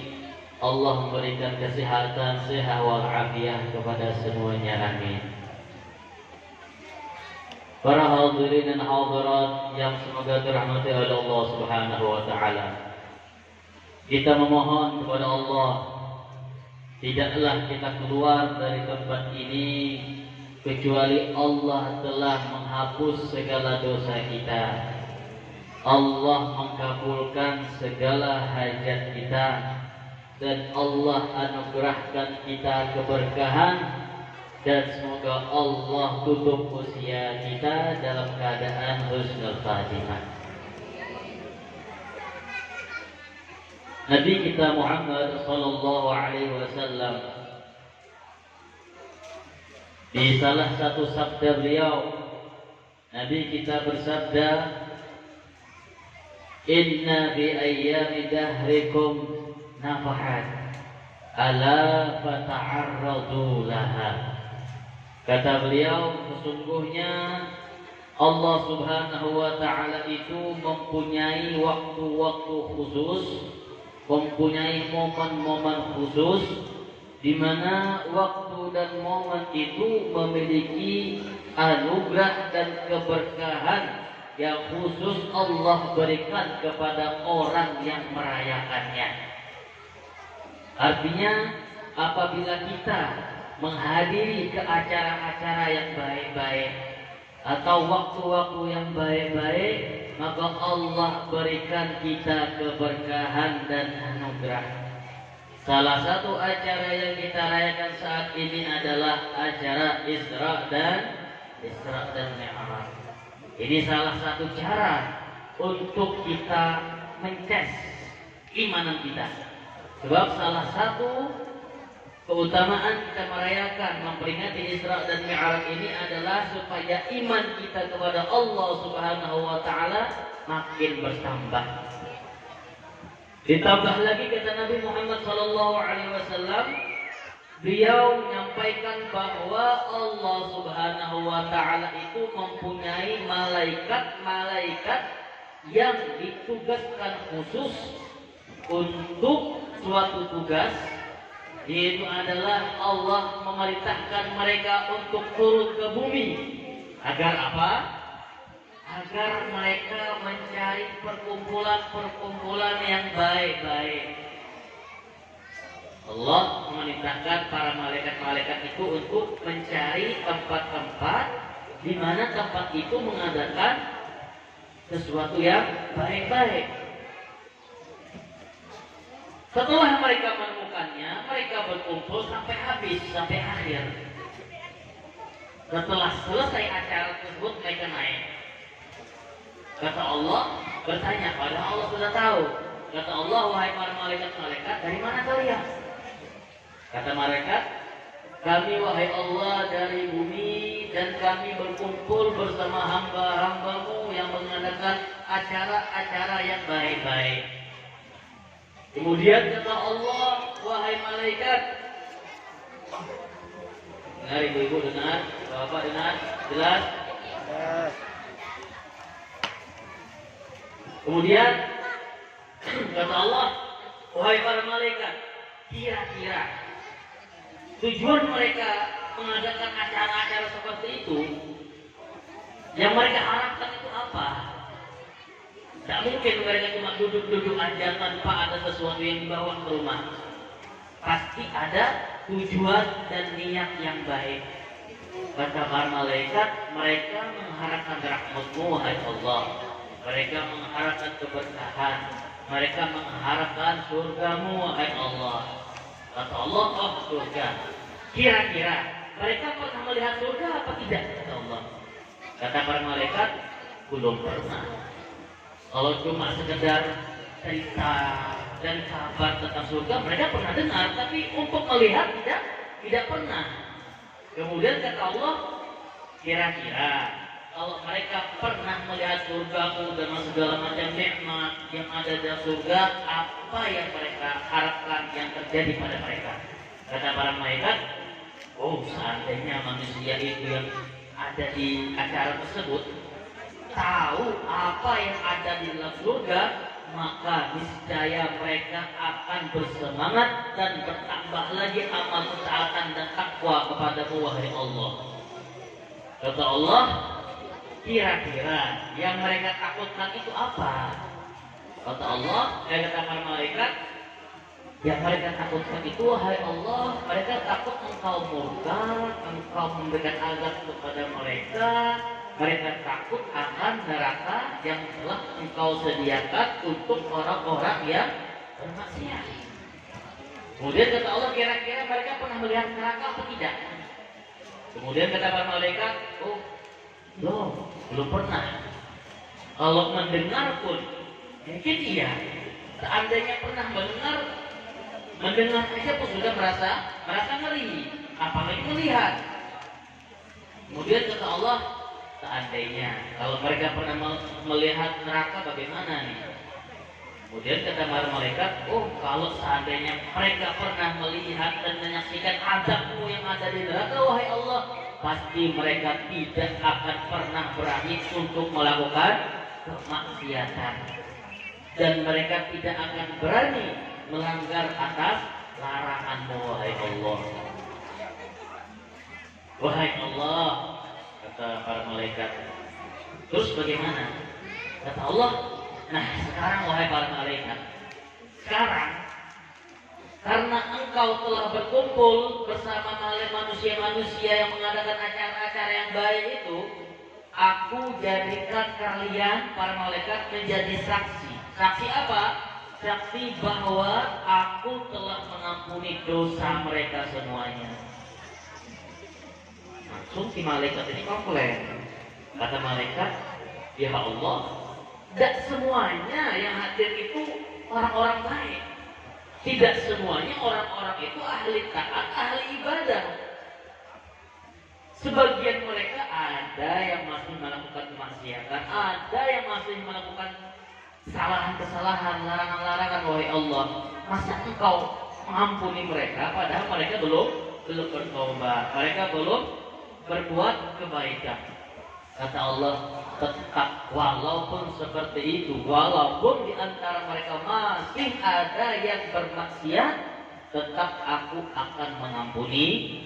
Allah memberikan kesehatan, sehat walafiat kepada semuanya. Amin. Para hadirin dan hadirat yang semoga dirahmati oleh Allah Subhanahu wa Ta'ala, kita memohon kepada Allah, tidaklah kita keluar dari tempat ini kecuali Allah telah menghapus segala dosa kita, Allah mengabulkan segala hajat kita, dan Allah anugerahkan kita keberkahan, dan semoga Allah tutup usia kita dalam keadaan husnul khatimah. Nabi kita Muhammad sallallahu alaihi wasallam di salah satu sabda beliau, Nabi kita bersabda, "Inna bi ayyami dahrikum nafahat, ala fata'arradu laha." Kata beliau, sesungguhnya Allah Subhanahu wa ta'ala itu mempunyai waktu-waktu khusus, mempunyai momen-momen khusus, di mana waktu dan momen itu memiliki anugerah dan keberkahan yang khusus Allah berikan kepada orang yang merayakannya. Artinya, apabila kita menghadiri ke acara-acara yang baik-baik atau waktu-waktu yang baik-baik, maka Allah berikan kita keberkahan dan anugerah. Salah satu acara yang kita rayakan saat ini adalah acara Isra dan Mi'raj. Ini salah satu cara untuk kita mencas keimanan kita. Sebab salah satu keutamaan kita merayakan memperingati Isra dan Mi'raj ini adalah supaya iman kita kepada Allah Subhanahu wa ta'ala makin bertambah. Ditambah lagi kata Nabi Muhammad sallallahu alaihi wasallam, beliau menyampaikan bahwa Allah Subhanahu wa ta'ala itu mempunyai malaikat-malaikat yang ditugaskan khusus untuk suatu tugas, yaitu adalah Allah memerintahkan mereka untuk turun ke bumi. Agar apa? Agar mereka mencari perkumpulan-perkumpulan yang baik-baik. Allah memerintahkan para malaikat-malaikat itu untuk mencari tempat-tempat di mana tempat itu mengadakan sesuatu yang baik-baik. Setelah mereka menemukannya, mereka berkumpul sampai habis, sampai akhir. Setelah selesai acara tersebut, mereka naik. Kata Allah, bertanya, padahal Allah sudah tahu. Kata Allah, wahai para malaikat-malaikat, dari mana kalian? Kata malaikat, kami wahai Allah dari bumi, dan kami berkumpul bersama hamba-hambamu yang mengadakan acara-acara yang baik-baik. Kemudian kata Allah, wahai malaikat, dengar ibu-ibu, dengar, bapak dengar, jelas? Kemudian kata Allah, wahai para malaikat, kira-kira tujuan mereka mengadakan acara-acara seperti itu, yang mereka harapkan itu apa? Tak mungkin mereka cuma duduk-duduk aja tanpa ada sesuatu yang dibawa ke rumah. Pasti ada tujuan dan niat yang baik. Kata para malaikat, mereka mengharapkan rahmat-Mu wahai Allah. Mereka mengharapkan keberkahan. Mereka mengharapkan surga-Mu wahai Allah. Kata Allah, oh surga. Kira-kira mereka pernah melihat surga apa tidak? Kata Allah. Kata para malaikat, belum pernah. Kalau cuma sekedar cerita dan kabar tentang surga, mereka pernah dengar, tapi untuk melihat tidak pernah. Kemudian kata Allah, kira-kira kalau mereka pernah melihat surga-Mu dengan segala macam nikmat yang ada di surga, apa yang mereka harapkan yang terjadi pada mereka? Kata para malaikat, oh seandainya manusia itu yang ada di acara tersebut tahu apa yang ada di dalam surga, maka niscaya mereka akan bersemangat dan bertambah lagi amal ketaatan dan takwa kepada-Mu wahai Allah. Kata Allah, kira-kira yang mereka takutkan itu apa? Kata Allah, kata para malaikat, yang mereka takutkan itu wahai Allah, mereka takut Engkau murka, Engkau memberikan azab kepada mereka. Mereka takut akan neraka yang telah Engkau sediakan untuk orang-orang yang bermaksiat. Kemudian kata Allah, kira-kira mereka pernah melihat neraka atau tidak? Kemudian kata para malaikat, oh, belum pernah. Kalau mendengar pun, mungkin iya. Seandainya pernah mendengar saja pun sudah merasa ngeri, apalagi melihat. Kemudian kata Allah, seandainya kalau mereka pernah melihat neraka bagaimana nih? Kemudian kata para malaikat, oh kalau seandainya mereka pernah melihat dan menyaksikan azabmu yang ada di neraka, wahai Allah, pasti mereka tidak akan pernah berani untuk melakukan kemaksiatan. Dan mereka tidak akan berani melanggar atas laranganmu, wahai Allah. Wahai Allah, kata para malaikat. Terus bagaimana? Kata Allah, nah sekarang wahai para malaikat, sekarang karena engkau telah berkumpul bersama manusia-manusia yang mengadakan acara-acara yang baik itu, aku jadikan kalian para malaikat menjadi saksi. Saksi apa? Saksi bahwa aku telah mengampuni dosa mereka semuanya. Langsung si malaikat ini komplain. Kata malaikat, ya Allah, tidak semuanya yang hadir itu orang-orang baik. Tidak semuanya orang-orang itu ahli taat, ahli ibadah. Sebagian mereka ada yang masih melakukan kemaksiatan, ada yang masih melakukan kesalahan-kesalahan, larangan-larangan, wahai Allah. Masa engkau mengampuni mereka padahal mereka belum bertobat, mereka belum berbuat kebaikan. Kata Allah, tetap walaupun seperti itu, walaupun di antara mereka masih ada yang bermaksiat, tetap aku akan mengampuni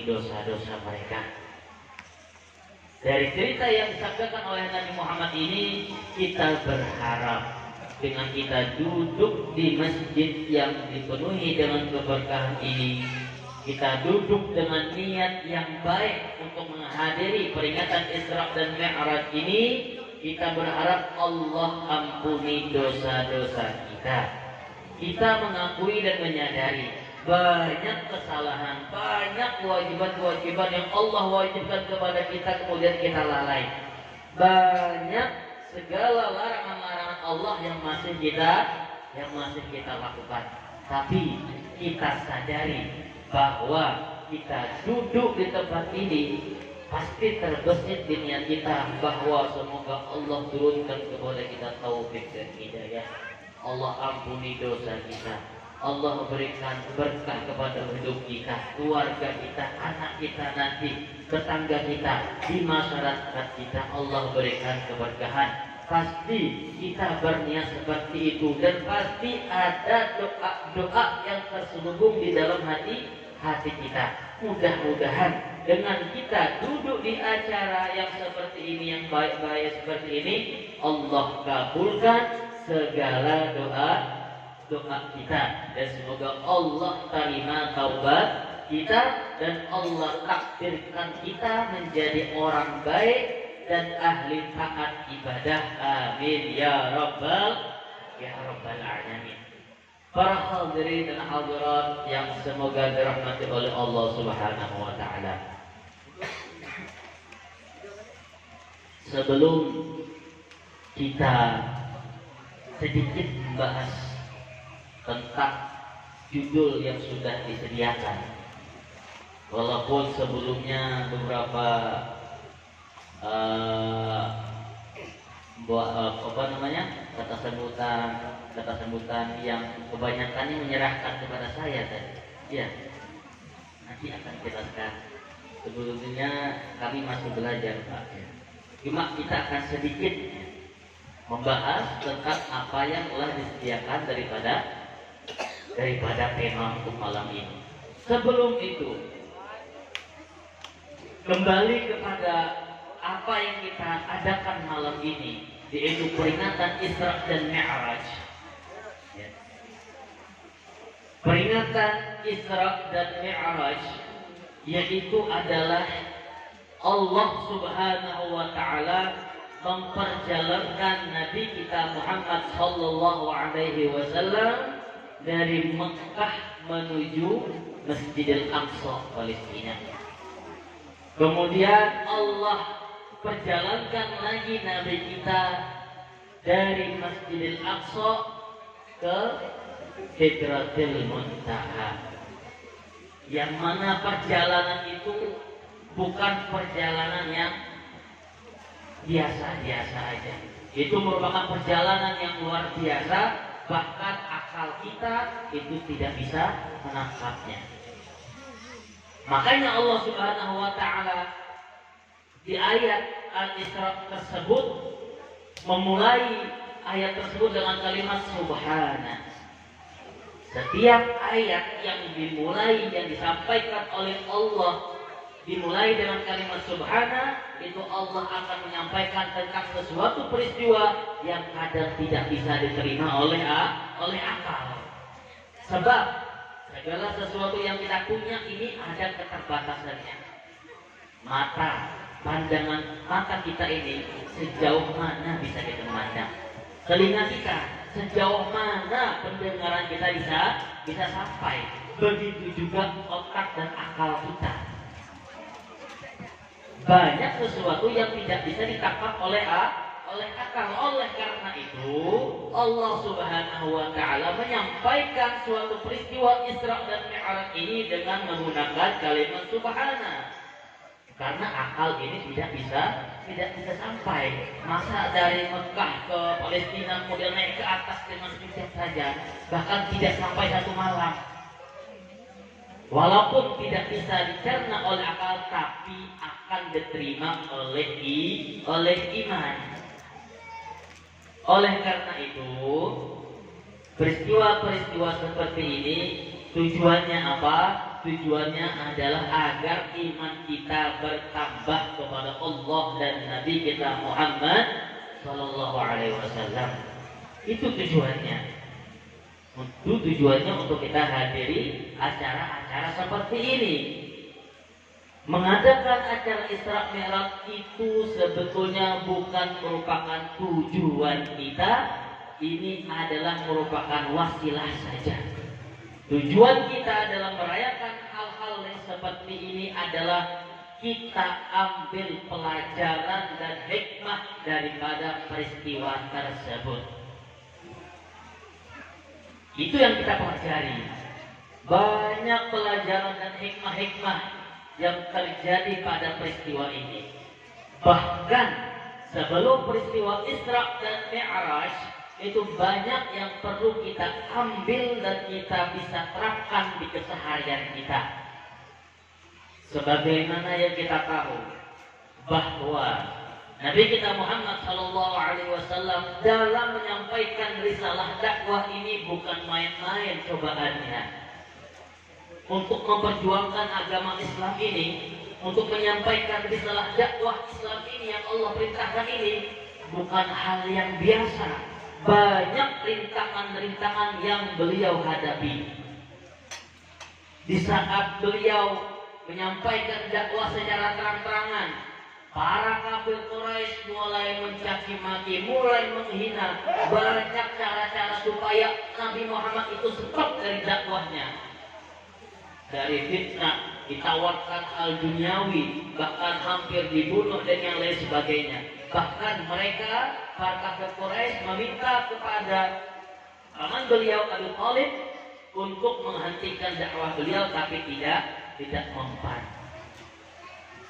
dosa-dosa mereka. Dari cerita yang disabdakan oleh Nabi Muhammad ini, kita berharap dengan kita duduk di masjid yang dipenuhi dengan keberkahan ini, kita duduk dengan niat yang baik untuk menghadiri peringatan Isra dan Mi'raj ini, kita berharap Allah ampuni dosa-dosa kita. Kita mengakui dan menyadari banyak kesalahan, banyak kewajiban-kewajiban yang Allah wajibkan kepada kita kemudian kita lalai. Banyak segala larangan-larangan Allah yang masih kita lakukan. Tapi kita sadari bahwa kita duduk di tempat ini pasti terbesit di niat kita bahwa semoga Allah turunkan kepada kita taufik dan hidayah. Allah ampuni dosa kita, Allah berikan berkah kepada hidup kita, keluarga kita, anak kita nanti, tetangga kita, di masyarakat kita Allah berikan keberkahan. Pasti kita berniat seperti itu dan pasti ada doa-doa yang terselubung di dalam hati kita. Mudah-mudahan dengan kita duduk di acara yang seperti ini, yang baik-baik seperti ini, Allah kabulkan segala doa kita dan semoga Allah terima taubat kita dan Allah takdirkan kita menjadi orang baik dan ahli taat ibadah. Amin ya rabbal alamin. Para hadirin dan hadirat yang semoga dirahmati oleh Allah Subhanahu wa taala. Sebelum kita sedikit membahas tentang judul yang sudah disediakan, walaupun sebelumnya beberapa kata sambutan yang kebanyakannya menyerahkan kepada saya tadi. Ya, nanti akan jelaskan. Sebelumnya kami masih belajar, Pak. Cuma kita akan sedikit membahas tentang apa yang telah disediakan daripada tema untuk malam ini. Sebelum itu, kembali kepada apa yang kita adakan malam ini, yaitu peringatan Isra dan Mi'raj. Ya. Peringatan Isra dan Mi'raj yaitu adalah Allah Subhanahu wa taala memperjalankan Nabi kita Muhammad sallallahu alaihi wasallam dari Mekah menuju Masjidil Aqsa Palestina. Kemudian Allah perjalankan lagi Nabi kita dari Masjidil Aqsa ke Sidratil Muntaha. Yang mana perjalanan itu bukan perjalanan yang biasa-biasa aja. Itu merupakan perjalanan yang luar biasa, bahkan akal kita itu tidak bisa menangkapnya. Makanya Allah Subhanahu wa taala di ayat Al-Isra tersebut memulai ayat tersebut dengan kalimat subhana. Setiap ayat yang dimulai yang disampaikan oleh Allah dimulai dengan kalimat subhana, itu Allah akan menyampaikan tentang sesuatu peristiwa yang kadang tidak bisa diterima oleh akal. Sebab segala sesuatu yang kita punya ini ada keterbatasannya. Pandangan mata kita ini sejauh mana bisa kita memandang. Telinga kita sejauh mana pendengaran kita bisa sampai. Begitu juga otak dan akal kita. Banyak sesuatu yang tidak bisa ditangkap oleh akal. Oleh karena itu Allah Subhanahu wa taala menyampaikan suatu peristiwa Isra dan Mi'raj ini dengan menggunakan kalimat subhana. Karena akal ini tidak bisa sampai. Masa dari Mekah ke Palestina kemudian naik ke atas dengan sedikit saja, bahkan tidak sampai satu malam. Walaupun tidak bisa dicerna oleh akal, tapi akan diterima oleh iman. Oleh karena itu, peristiwa-peristiwa seperti ini tujuannya apa? Tujuannya adalah agar iman kita bertambah kepada Allah dan Nabi kita Muhammad Sallallahu Alaihi Wasallam. Itu tujuannya. Itu tujuannya untuk kita hadiri acara-acara seperti ini. Mengadakan acara Isra Mi'raj itu sebetulnya bukan merupakan tujuan kita. Ini adalah merupakan wasilah saja. Tujuan kita dalam merayakan hal-hal yang seperti ini adalah kita ambil pelajaran dan hikmah daripada peristiwa tersebut. Itu yang kita pelajari. Banyak pelajaran dan hikmah-hikmah yang terjadi pada peristiwa ini. Bahkan sebelum peristiwa Isra dan Mi'raj, itu banyak yang perlu kita ambil dan kita bisa terapkan di keseharian kita. Sebagaimana yang kita tahu bahwa Nabi kita Muhammad Sallallahu Alaihi Wasallam dalam menyampaikan risalah dakwah ini bukan main-main cobaannya. Untuk memperjuangkan agama Islam ini, untuk menyampaikan risalah dakwah Islam ini yang Allah perintahkan ini, bukan hal yang biasa. Banyak rintangan-rintangan yang beliau hadapi. Di saat beliau menyampaikan dakwah secara terang-terangan, para kafir Quraisy mulai mencaci maki, mulai menghina. Banyak cara-cara supaya Nabi Muhammad itu stop dari dakwahnya. Dari fitnah, ditawarkan hal duniawi, bahkan hampir dibunuh dan yang lain sebagainya. Bahkan mereka, para kafir Quraisy, meminta kepada paman beliau Abu Thalib untuk menghentikan dakwah beliau, tapi tidak mempan.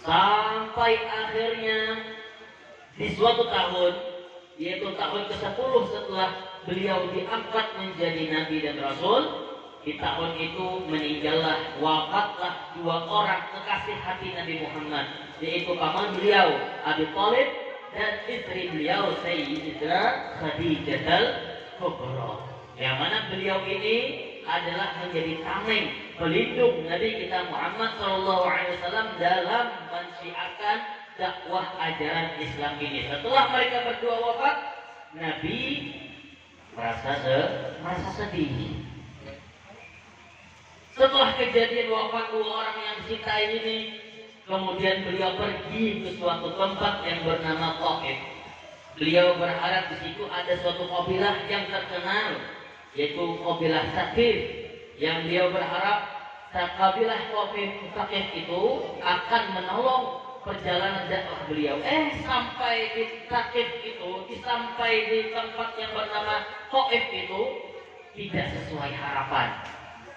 Sampai akhirnya di suatu tahun, yaitu tahun ke-10 setelah beliau diangkat menjadi Nabi dan Rasul, di tahun itu meninggallah, wafatlah dua orang kekasih hati Nabi Muhammad, yaitu paman beliau Abu Thalib dan istri beliau Sayyidah Khadijah al-Kubra. Yang mana beliau ini adalah menjadi tameng pelindung Nabi kita Muhammad SAW dalam mensiarkan dakwah ajaran Islam ini. Setelah mereka berdua wafat, Nabi merasa sedih. Setelah kejadian wafat dua orang yang dicintai ini, kemudian beliau pergi ke suatu tempat yang bernama Taif. Beliau berharap di situ ada suatu kabilah yang terkenal, yaitu kabilah Tsaqif. yang beliau berharap kabilah Thaqif itu akan menolong perjalanan dakwah beliau. Sampai di Thaqif itu, sampai di tempat yang bernama Thaqif itu tidak sesuai harapan.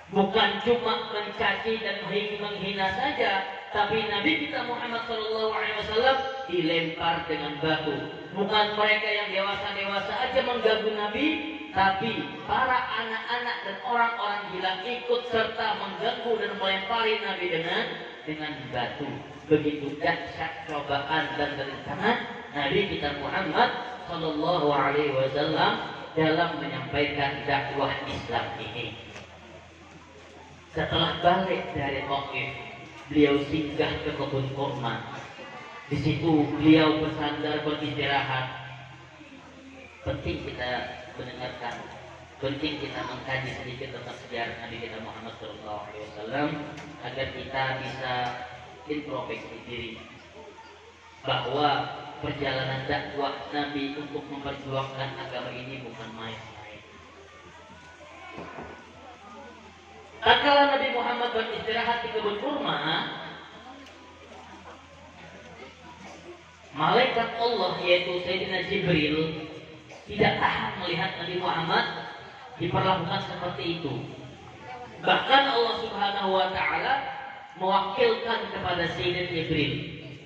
Bukan cuma mencaci dan menghina saja, tapi Nabi kita Muhammad SAW dilempar dengan batu. Bukan mereka yang dewasa-dewasa aja mengganggu Nabi, tapi para anak-anak dan orang-orang gila ikut serta mengganggu dan melempari Nabi dengan batu. Begitu dahsyat cobaan dan rintangan Nabi kita Muhammad SAW dalam menyampaikan dakwah Islam ini. Setelah balik dari Thaqif, beliau singgah ke kebun kurma. Di situ beliau bersandar beristirahat. Penting kita mendengarkan, penting kita mengkaji sedikit tentang sejarah Nabi kita Muhammad SAW agar kita bisa introspeksi diri bahwa perjalanan dakwah Nabi untuk memperjuangkan agama ini bukan main-main. Tatkala Nabi Muhammad beristirahat di kebun kurma, malaikat Allah yaitu Sayyidina Jibril tidak tahan melihat Nabi Muhammad diperlakukan seperti itu. Bahkan Allah Subhanahu wa taala mewakilkan kepada Sayyidina Jibril,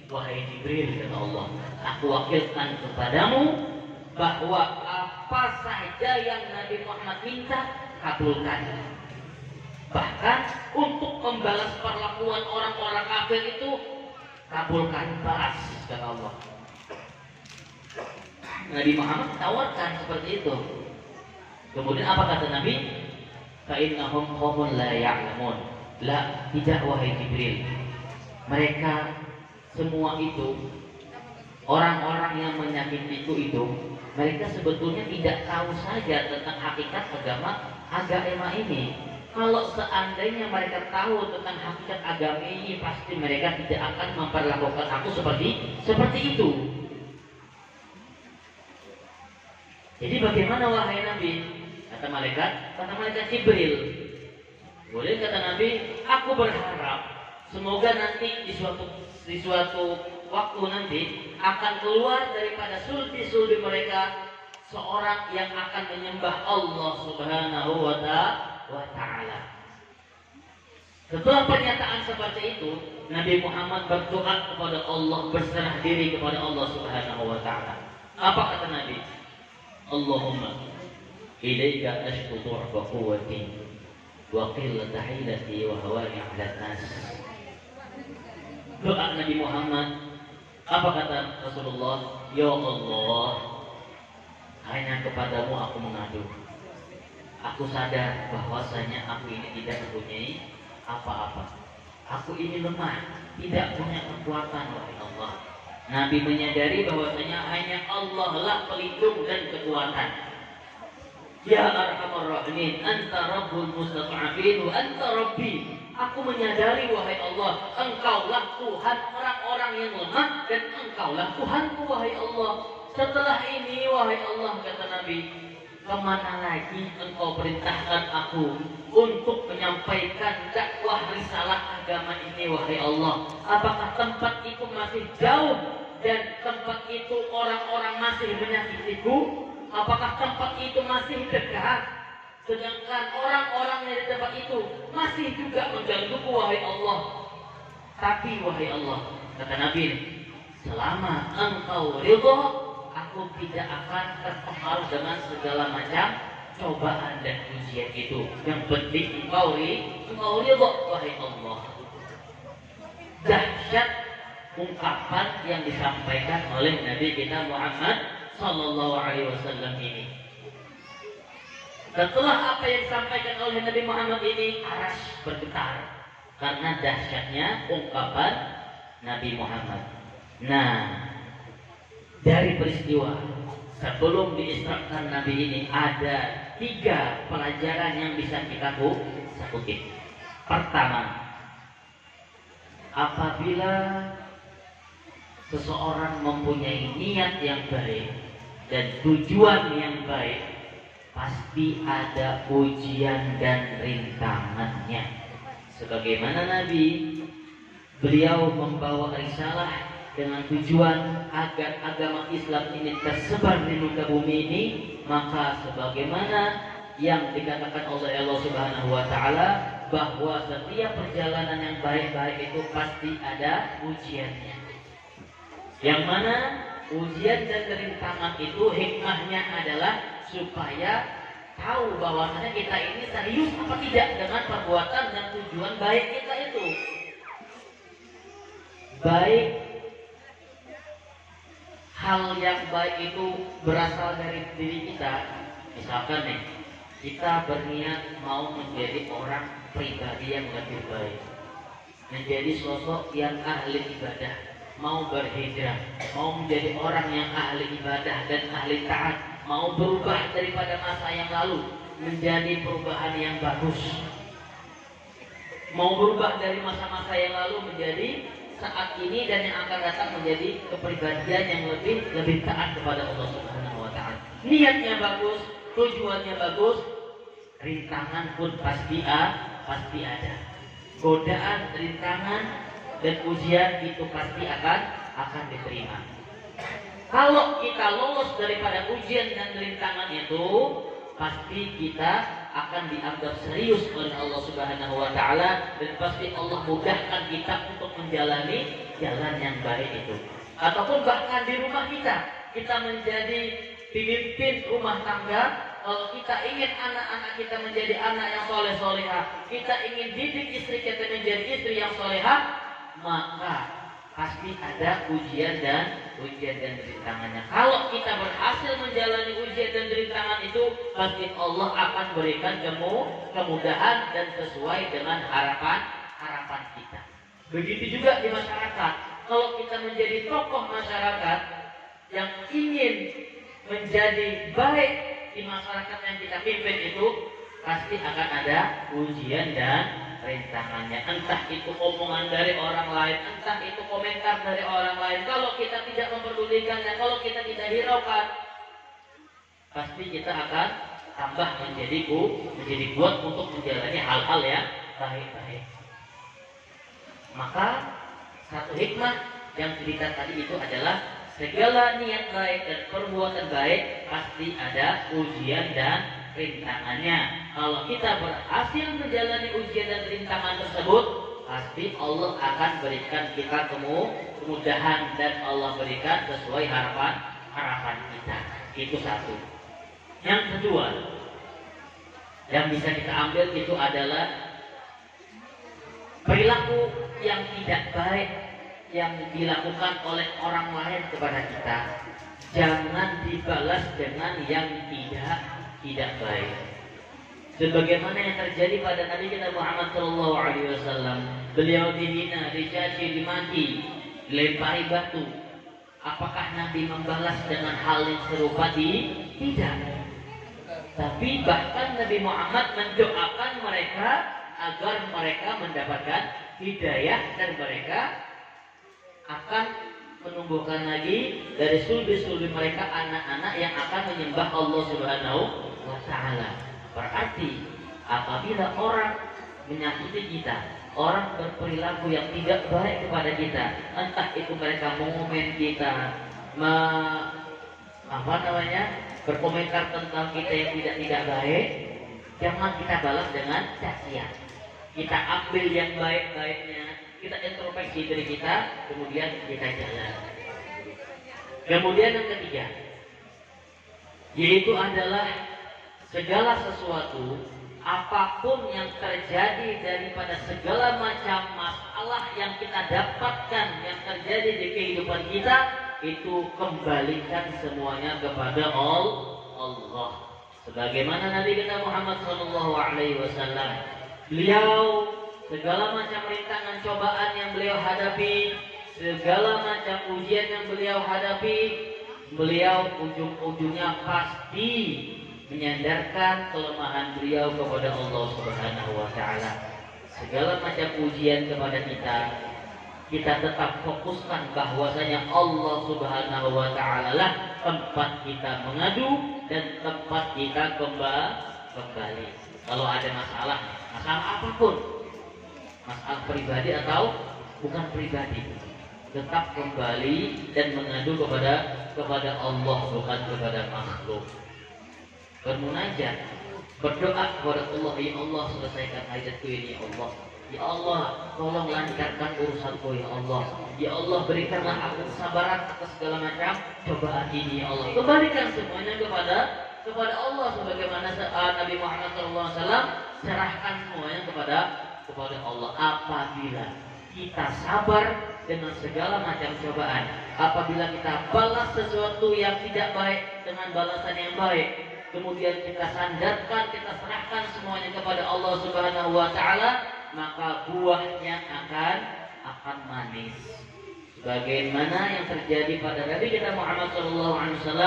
"Wahai Jibril," kata Allah, "aku wakilkan kepadamu bahwa apa saja yang Nabi Muhammad minta, kabulkan. Bahkan untuk membalas perlakuan orang-orang kafir itu, kabulkan, balas," kata Allah. Nabi Muhammad tawarkan seperti itu. Kemudian apa kata Nabi? "Fa'innahum qaumun la ya'lamun." La, tidak wahai Jibril. Mereka semua itu, orang-orang yang menyakitiku itu, mereka sebetulnya tidak tahu saja tentang hakikat agama ini. Kalau seandainya mereka tahu tentang hakikat agama ini, pasti mereka tidak akan memperlakukan aku seperti itu. Jadi bagaimana wahai Nabi? Kata malaikat Jibril. Boleh kata Nabi, aku berharap semoga nanti di suatu waktu nanti akan keluar daripada sulbi mereka seorang yang akan menyembah Allah Subhanahu wa ta'ala. Setelah pernyataan seperti itu, Nabi Muhammad berdoa kepada Allah, berserah diri kepada Allah Subhanahu wa ta'ala. Apa kata Nabi? Allahumma ilaika ashku du'fa quwwati wa qillata hilati wa hawani 'ala nas. Doa Nabi Muhammad, apa kata Rasulullah? Ya Allah, hanya kepadamu aku mengadu. Aku sadar bahwasanya aku ini tidak mempunyai apa-apa. Aku ini lemah, tidak punya kekuatan, wahai Allah. Nabi menyadari bahwasanya hanya Allah lah pelindung dan kekuatan. Ya Arhamar Rahimin, Anta Rabbul Mustad'afin wa Anta Rabbi. Aku menyadari wahai Allah, Engkaulah Tuhan orang-orang yang lemah dan Engkaulah Tuhanku wahai Allah. Setelah ini wahai Allah, kata Nabi, kemana lagi Engkau perintahkan aku untuk menyampaikan dakwah risalah agama ini wahai Allah? Apakah tempat itu masih jauh dan tempat itu orang-orang masih menyakitiku? Apakah tempat itu masih dekat sedangkan orang-orang yang di tempat itu masih juga menggangguku wahai Allah? Tapi wahai Allah, kata Nabi, selama Engkau ridha, aku tidak akan terpengaruh dengan segala macam cobaan dan ujian itu. Yang penting Engkau ridha wahai Allah. Dahsyat ungkapan yang disampaikan oleh Nabi kita Muhammad Sallallahu Alaihi Wasallam ini. Setelah apa yang disampaikan oleh Nabi Muhammad ini, aras bergetar karena dahsyatnya ungkapan Nabi Muhammad. Nah, dari peristiwa sebelum diisrakan Nabi ini ada 3 pelajaran yang bisa kita kutip. Pertama, apabila seseorang mempunyai niat yang baik dan tujuan yang baik, pasti ada ujian dan rintangannya. Sebagaimana Nabi, beliau membawa risalah dengan tujuan agar agama Islam ini tersebar di muka bumi ini, maka sebagaimana yang dikatakan oleh Allah Subhanahu wa taala bahwa setiap perjalanan yang baik-baik itu pasti ada ujiannya. Yang mana ujian dan rintangan itu hikmahnya adalah supaya tahu bahwasanya kita ini serius apa tidak dengan perbuatan dan tujuan baik kita itu. Baik, hal yang baik itu berasal dari diri kita. Misalkan nih, kita berniat mau menjadi orang pribadi yang lebih baik, menjadi sosok yang ahli ibadah, mau berhijrah, mau menjadi orang yang ahli ibadah dan ahli taat, mau berubah daripada masa yang lalu menjadi perubahan yang bagus, mau berubah dari masa-masa yang lalu menjadi saat ini dan yang akan datang menjadi kepribadian yang lebih taat kepada Allah Subhanahu wa taala. Niatnya bagus, tujuannya bagus, rintangan pun pasti ada. Godaan, rintangan dan ujian itu pasti akan diterima. Kalau kita lolos daripada ujian dan rintangan itu, pasti kita akan dianggap serius oleh Allah Subhanahu wa taala dan pasti Allah mudahkan kita untuk menjalani jalan yang baik itu. Ataupun bahkan di rumah kita menjadi pemimpin rumah tangga, kalau kita ingin anak-anak kita menjadi anak yang soleh-solehah, kita ingin didik istri kita menjadi istri yang solehah, maka pasti ada ujian dan rintangannya. Kalau kita berhasil menjalani ujian dan rintangan itu, pasti Allah akan berikan kemudahan dan sesuai dengan harapan kita. Begitu juga di masyarakat. Kalau kita menjadi tokoh masyarakat yang ingin menjadi baik di masyarakat yang kita pimpin itu, pasti akan ada ujian dan rintangannya. Entah itu omongan dari orang lain, entah itu komentar dari orang lain. Kalau kita tidak memperdulikannya, kalau kita tidak hiraukan, pasti kita akan tambah menjadi kuat untuk menjalani hal-hal yang baik-baik. Maka satu hikmah yang cerita tadi itu adalah segala niat baik dan perbuatan baik pasti ada ujian dan rintangannya. Kalau kita berhasil menjalani ujian dan rintangan tersebut, pasti Allah akan berikan kita kemudahan dan Allah berikan sesuai harapan kita. Itu satu. Yang kedua, yang bisa kita ambil itu adalah perilaku yang tidak baik yang dilakukan oleh orang lain kepada kita. Jangan dibalas dengan yang tidak baik. Sebagaimana yang terjadi pada Nabi kita Muhammad SAW, beliau dihina, dicaci, dimaki, dilempari batu. Apakah Nabi membalas dengan hal yang serupa? Tidak. Tapi bahkan Nabi Muhammad mendoakan mereka agar mereka mendapatkan hidayah dan mereka akan menumbuhkan lagi dari sulbi-sulbi mereka anak-anak yang akan menyembah Allah Subhanahu wa taala. Berarti apabila orang menyakiti kita, orang berperilaku yang tidak baik kepada kita, entah itu mereka mengomen kita, berkomentar tentang kita yang tidak baik, jangan kita balas dengan cacian. Kita ambil yang baik-baiknya, kita introspeksi diri kita, kemudian kita jalan. Kemudian yang ketiga, yaitu adalah segala sesuatu, apapun yang terjadi daripada segala macam masalah yang kita dapatkan yang terjadi di kehidupan kita, itu kembalikan semuanya kepada Allah. Sebagaimana Nabi kita Muhammad SAW, beliau segala macam rintangan cobaan yang beliau hadapi, segala macam ujian yang beliau hadapi, beliau ujung-ujungnya pasti menyandarkan kelemahan beliau kepada Allah Subhanahu wa taala. Segala macam ujian kepada kita tetap fokuskan bahwasanya Allah Subhanahu wa taala lah tempat kita mengadu dan tempat kita kembali. Kalau ada masalah apapun, masalah pribadi atau bukan pribadi, tetap kembali dan mengadu kepada Allah, bukan kepada makhluk. Bermunajat, berdoa kepada Allah, ya Allah selesaikan hajatku ini, ya Allah. Ya Allah, tolong lancarkan urusanku, ya Allah. Ya Allah, berikanlah aku kesabaran atas segala macam cobaan ini, ya Allah. Kembalikan semuanya kepada Allah, sebagaimana Nabi Muhammad SAW serahkan semuanya kepada Allah. Apabila kita sabar dengan segala macam cobaan, apabila kita balas sesuatu yang tidak baik dengan balasan yang baik, kemudian kita sandarkan, kita serahkan semuanya kepada Allah Subhanahu wa taala, maka buahnya akan manis. Sebagaimana yang terjadi pada Nabi kita Muhammad SAW,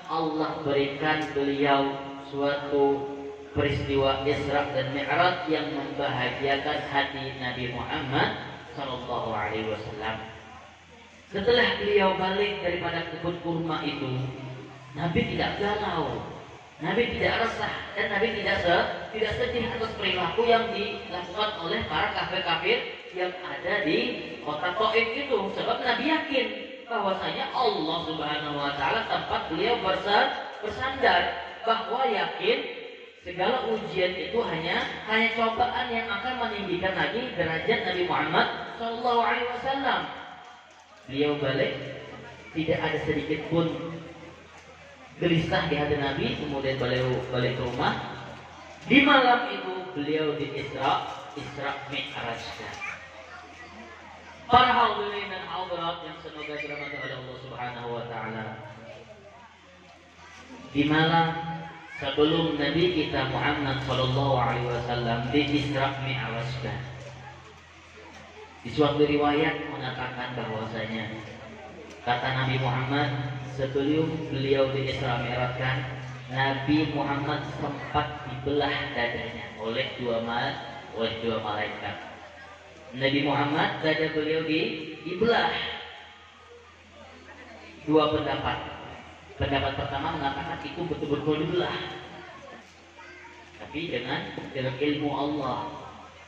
Allah berikan beliau suatu peristiwa Isra dan Mi'raj yang membahagiakan hati Nabi Muhammad SAW. Setelah beliau balik daripada kebun kurma itu, Nabi tidak galau, Nabi tidak resah, dan Nabi tidak sedih atas perilaku yang dilakukan oleh para kafir-kafir yang ada di kota Taif itu. Sebab Nabi yakin bahwasanya Allah Subhanahu wa taala tempat beliau bersandar, bahwa yakin segala ujian itu hanya cobaan yang akan meninggikan lagi derajat Nabi Muhammad SAW. Beliau balik, tidak ada sedikit pun gelisah di hati Nabi. Kemudian beliau balik ke rumah. Di malam itu beliau di Isra Mi'rajkan. Para hadirin dan hadirat yang semoga dirahmati oleh Allah Subhanahu wa taala. Di malam sebelum Nabi kita Muhammad sallallahu alaihi wasallam di Isra Mi'rajkan, di suatu riwayat mengatakan bahwasanya kata Nabi Muhammad, sebelum beliau di Isra Mi'rajkan, Nabi Muhammad sempat dibelah dadanya oleh dua malaikat. Nabi Muhammad, dada beliau dibelah. Dua pendapat. Pendapat pertama mengatakan itu betul-betul dibelah, tapi dengan ilmu Allah,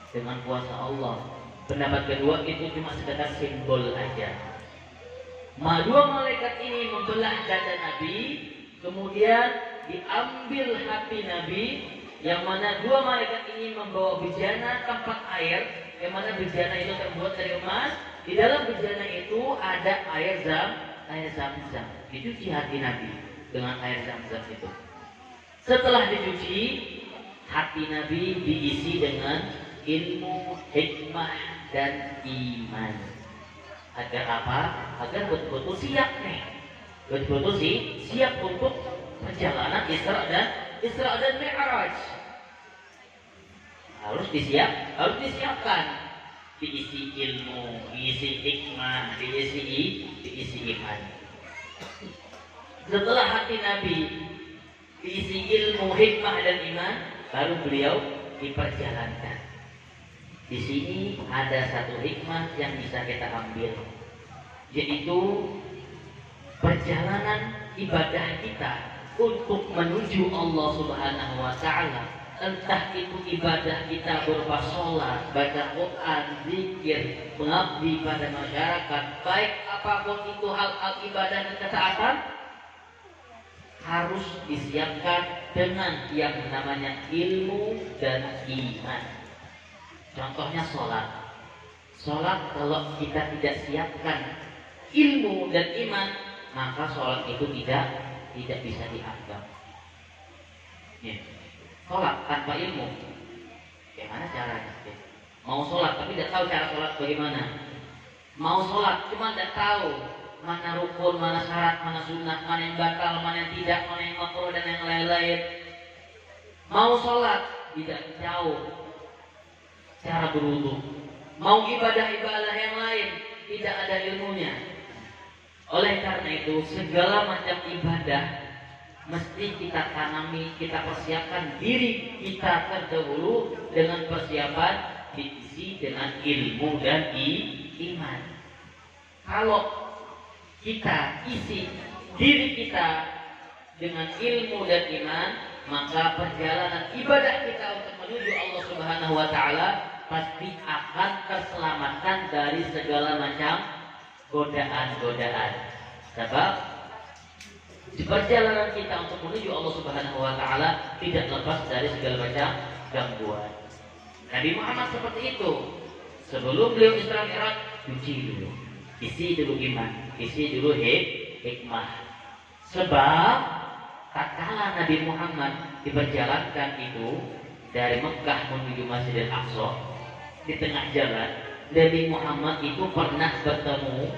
dengan kuasa Allah. Pendapat kedua itu cuma sekedar simbol aja. Dua malaikat ini membelah dada Nabi, kemudian diambil hati Nabi, yang mana dua malaikat ini membawa bejana tempat air, yang mana bejana itu terbuat dari emas. Di dalam bejana itu ada air zam-zam. Dicuci hati Nabi dengan air zam-zam itu. Setelah dicuci, hati Nabi diisi dengan ilmu, hikmah, dan iman. Agar apa? Agar betul-betul siap nih. Betul-betul siap untuk perjalanan Isra dan Mi'raj. Harus disiapkan. Diisi ilmu, diisi hikmah, diisi iman. Setelah hati Nabi diisi ilmu, hikmah, dan iman, baru beliau diperjalankan. Di sini ada satu hikmah yang bisa kita ambil, yaitu perjalanan ibadah kita untuk menuju Allah Subhanahu wa taala. Entah itu ibadah kita berupa sholat, baca Quran, zikir, mengabdi pada masyarakat, baik apapun itu hal-hal ibadah dan ketaatan, harus disiapkan dengan yang namanya ilmu dan iman. Contohnya sholat. Sholat kalau kita tidak siapkan ilmu dan iman, maka sholat itu tidak bisa dianggap. Ya. Sholat tanpa ilmu, bagaimana caranya? Mau sholat tapi tidak tahu cara sholat bagaimana. Mau sholat cuma tidak tahu mana rukun, mana syarat, mana sunnah, mana yang batal, mana yang tidak, mana yang makruh, dan yang lain-lain. Mau sholat tidak tahu cara berwudu. Mau ibadah-ibadah yang lain tidak ada ilmunya. Oleh karena itu segala macam ibadah mesti kita tanami, kita persiapkan diri kita terdahulu dengan persiapan diisi dengan ilmu dan iman. Kalau kita isi diri kita dengan ilmu dan iman, maka perjalanan ibadah kita untuk menuju Allah Subhanahu wa taala pasti akan terselamatkan dari segala macam godaan-godaan. Sebab di perjalanan kita untuk menuju Allah Subhanahu wa taala tidak lepas dari segala macam gangguan. Nabi Muhammad seperti itu. Sebelum beliau Isra Mi'raj, cuci dulu, isi dulu iman, isi dulu hikmah. Sebab tatkala Nabi Muhammad diperjalankan itu dari Mekah menuju Masjidil Aqsa, di tengah jalan Nabi Muhammad itu pernah bertemu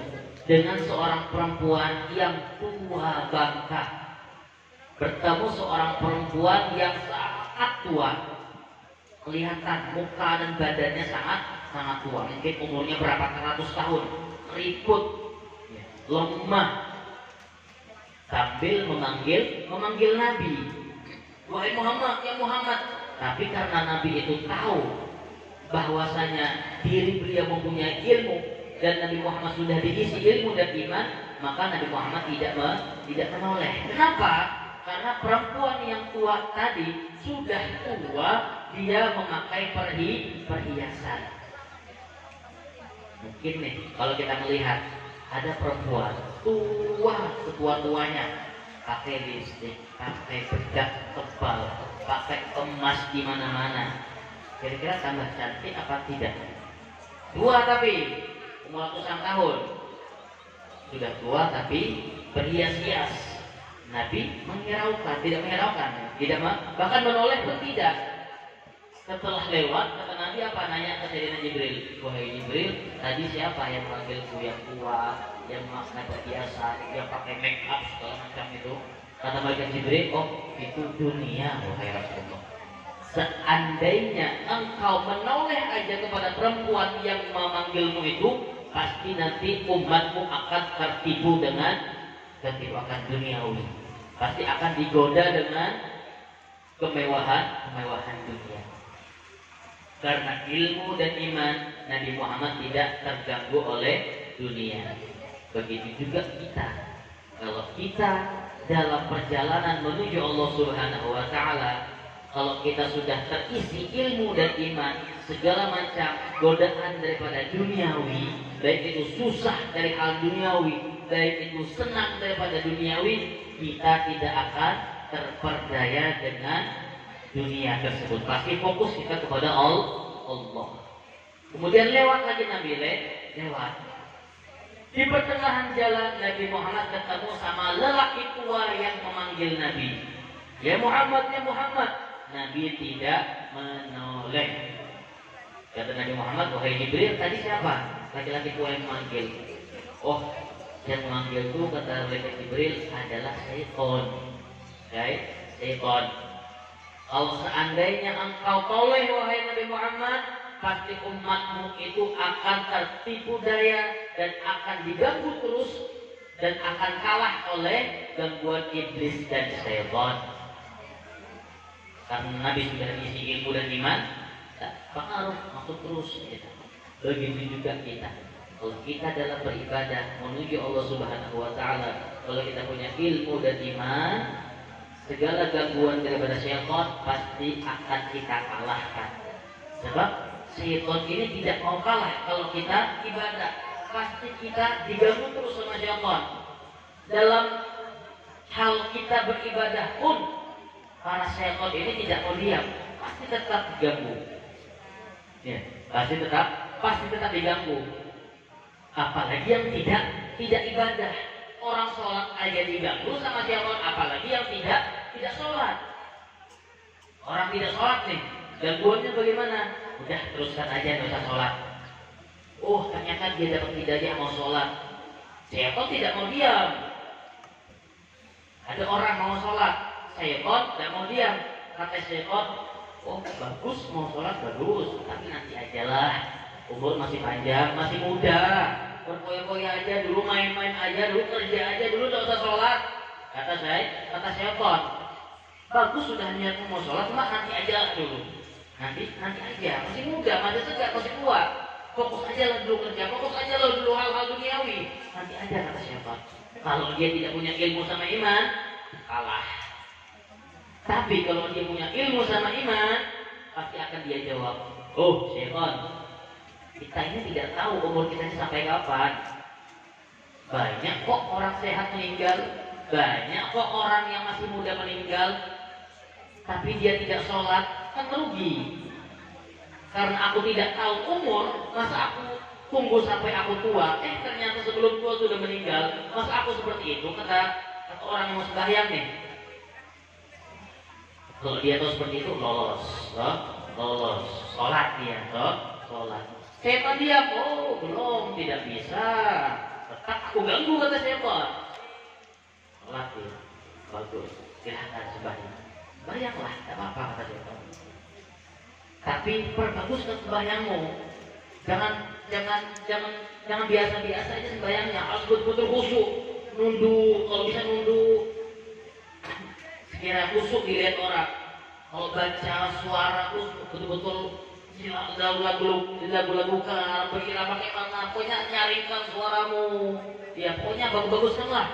dengan seorang perempuan yang tua bangka. Bertemu seorang perempuan yang sangat tua. Kelihatan muka dan badannya sangat tua. Mungkin umurnya berapa ratus tahun. Keriput, lemah. Sambil memanggil Nabi. Wahai Muhammad, ya Muhammad. Tapi karena Nabi itu tahu bahwasanya diri beliau mempunyai ilmu dan Nabi Muhammad sudah diisi ilmu dan iman, maka Nabi Muhammad tidak menoleh. Kenapa? Karena perempuan yang tua tadi sudah tua, dia memakai perhiasan. Mungkin nih kalau kita melihat ada perempuan tua setua-tuanya pakai lipstik, pakai bedak tebal, pakai emas di mana-mana. Kira-kira tambah cantik apa tidak? Tua tapi umur ratusan tahun, sudah tua tapi berhias-hias. Nabi menghiraukan, tidak menghiraukan, bahkan menoleh pun tidak. Setelah lewat, kata Nabi apa? Nanya ke Sayyidina Jibril, wahai Jibril, tadi siapa yang memanggilku yang tua, yang memakai perhiasan, yang pakai make up segala macam itu? Kata malaikat Jibril, oh itu dunia, wahai Rasulullah. Seandainya engkau menoleh aja kepada perempuan yang memanggilmu itu, pasti nanti umatmu akan tertipu dengan ketipuan duniawi. Pasti akan digoda dengan kemewahan dunia. Karena ilmu dan iman Nabi Muhammad tidak terganggu oleh dunia. Begitu juga kita. Kalau kita dalam perjalanan menuju Allah Subhanahu wa taala, kalau kita sudah terisi ilmu dan iman, segala macam godaan daripada duniawi, baik itu susah dari hal duniawi, baik itu senang daripada duniawi, kita tidak akan terperdaya dengan dunia tersebut. Pasti fokus kita kepada Allah. Kemudian lewat lagi Nabi lewat. Di pertengahan jalan Nabi Muhammad ketemu sama lelaki tua yang memanggil Nabi. Ya Muhammad, ya Muhammad. Nabi tidak menoleh. Kata Nabi Muhammad, wahai Jibril, tadi siapa? Laki-laki tua yang memanggil. Oh, yang memanggil itu kata malaikat Jibril adalah syaitan. Syaitan. Kalau seandainya engkau toleh wahai Nabi Muhammad, pasti umatmu itu akan tertipu daya dan akan diganggu terus dan akan kalah oleh gangguan iblis dan syaitan. Karena Nabi sudah diisi ilmu dan iman, tak pengaruh masuk terus. Begitu juga kita. Kalau kita dalam beribadah menuju Allah Subhanahu wa taala, kalau kita punya ilmu dan iman, segala gangguan daripada syaitan pasti akan kita kalahkan. Sebab syaitan ini tidak mau kalah kalau kita ibadah. Pasti kita diganggu terus sama syaitan. Dalam hal kita beribadah pun para syaitan ini tidak mau diam, pasti tetap diganggu. Ya, pasti tetap diganggu. Apalagi yang tidak ibadah. Orang sholat aja diganggu sama syaitan, apalagi yang tidak sholat. Orang tidak sholat nih, gangguannya bagaimana? Udah teruskan aja, nggak usah sholat. Oh, ternyata dia dapat hidayah mau sholat. Syaitan tidak mau diam. Ada orang mau sholat, syaitan tidak mau diam. Kata syaitan, oh bagus mau sholat bagus, tapi nanti ajalah. Umur masih panjang, masih muda. Berpoya-poya aja dulu, main-main aja dulu, kerja aja dulu, tidak usah sholat. Kata syaitan, bagus sudah niatmu mau sholat, cuma nanti aja dulu. Nanti aja, masih muda, masih segar, masih kuat. Fokus aja lah dulu kerja, fokus aja lah dulu hal-hal duniawi. Nanti aja kata syaitan. Kalau dia tidak punya ilmu sama iman, kalah. Tapi kalau dia punya ilmu sama iman, pasti akan dia jawab, oh syaitan, kita ini tidak tahu umur kita ini sampai kapan. Banyak kok orang sehat meninggal, banyak kok orang yang masih muda meninggal, tapi dia tidak sholat, kan merugi. Karena aku tidak tahu umur, masa aku tunggu sampai aku tua, ternyata sebelum tua sudah meninggal, masa aku seperti itu, kata orang yang mau sembahyang nih. Kalau dia tahu seperti itu, lolos, sholat dia, sholat. Setan dia, oh belum, tidak bisa, tetap aku ganggu, kata setan. Sholat dia, bagus, silahkan sembahyang. Sembahyanglah, tidak apa-apa, kata setan. Tapi perbaguskan sembahyangmu. Jangan biasa-biasa aja sembahyangnya, harus betul-betul khusyuk. Nunduk, kalau bisa nunduk. Sekira khusyuk dilihat orang. Kalau baca suara khusyuk, betul-betul lagu-lagukan, berkira pakai mana, pokoknya nyaringkan suaramu. Ya pokoknya bagus-baguskan lah.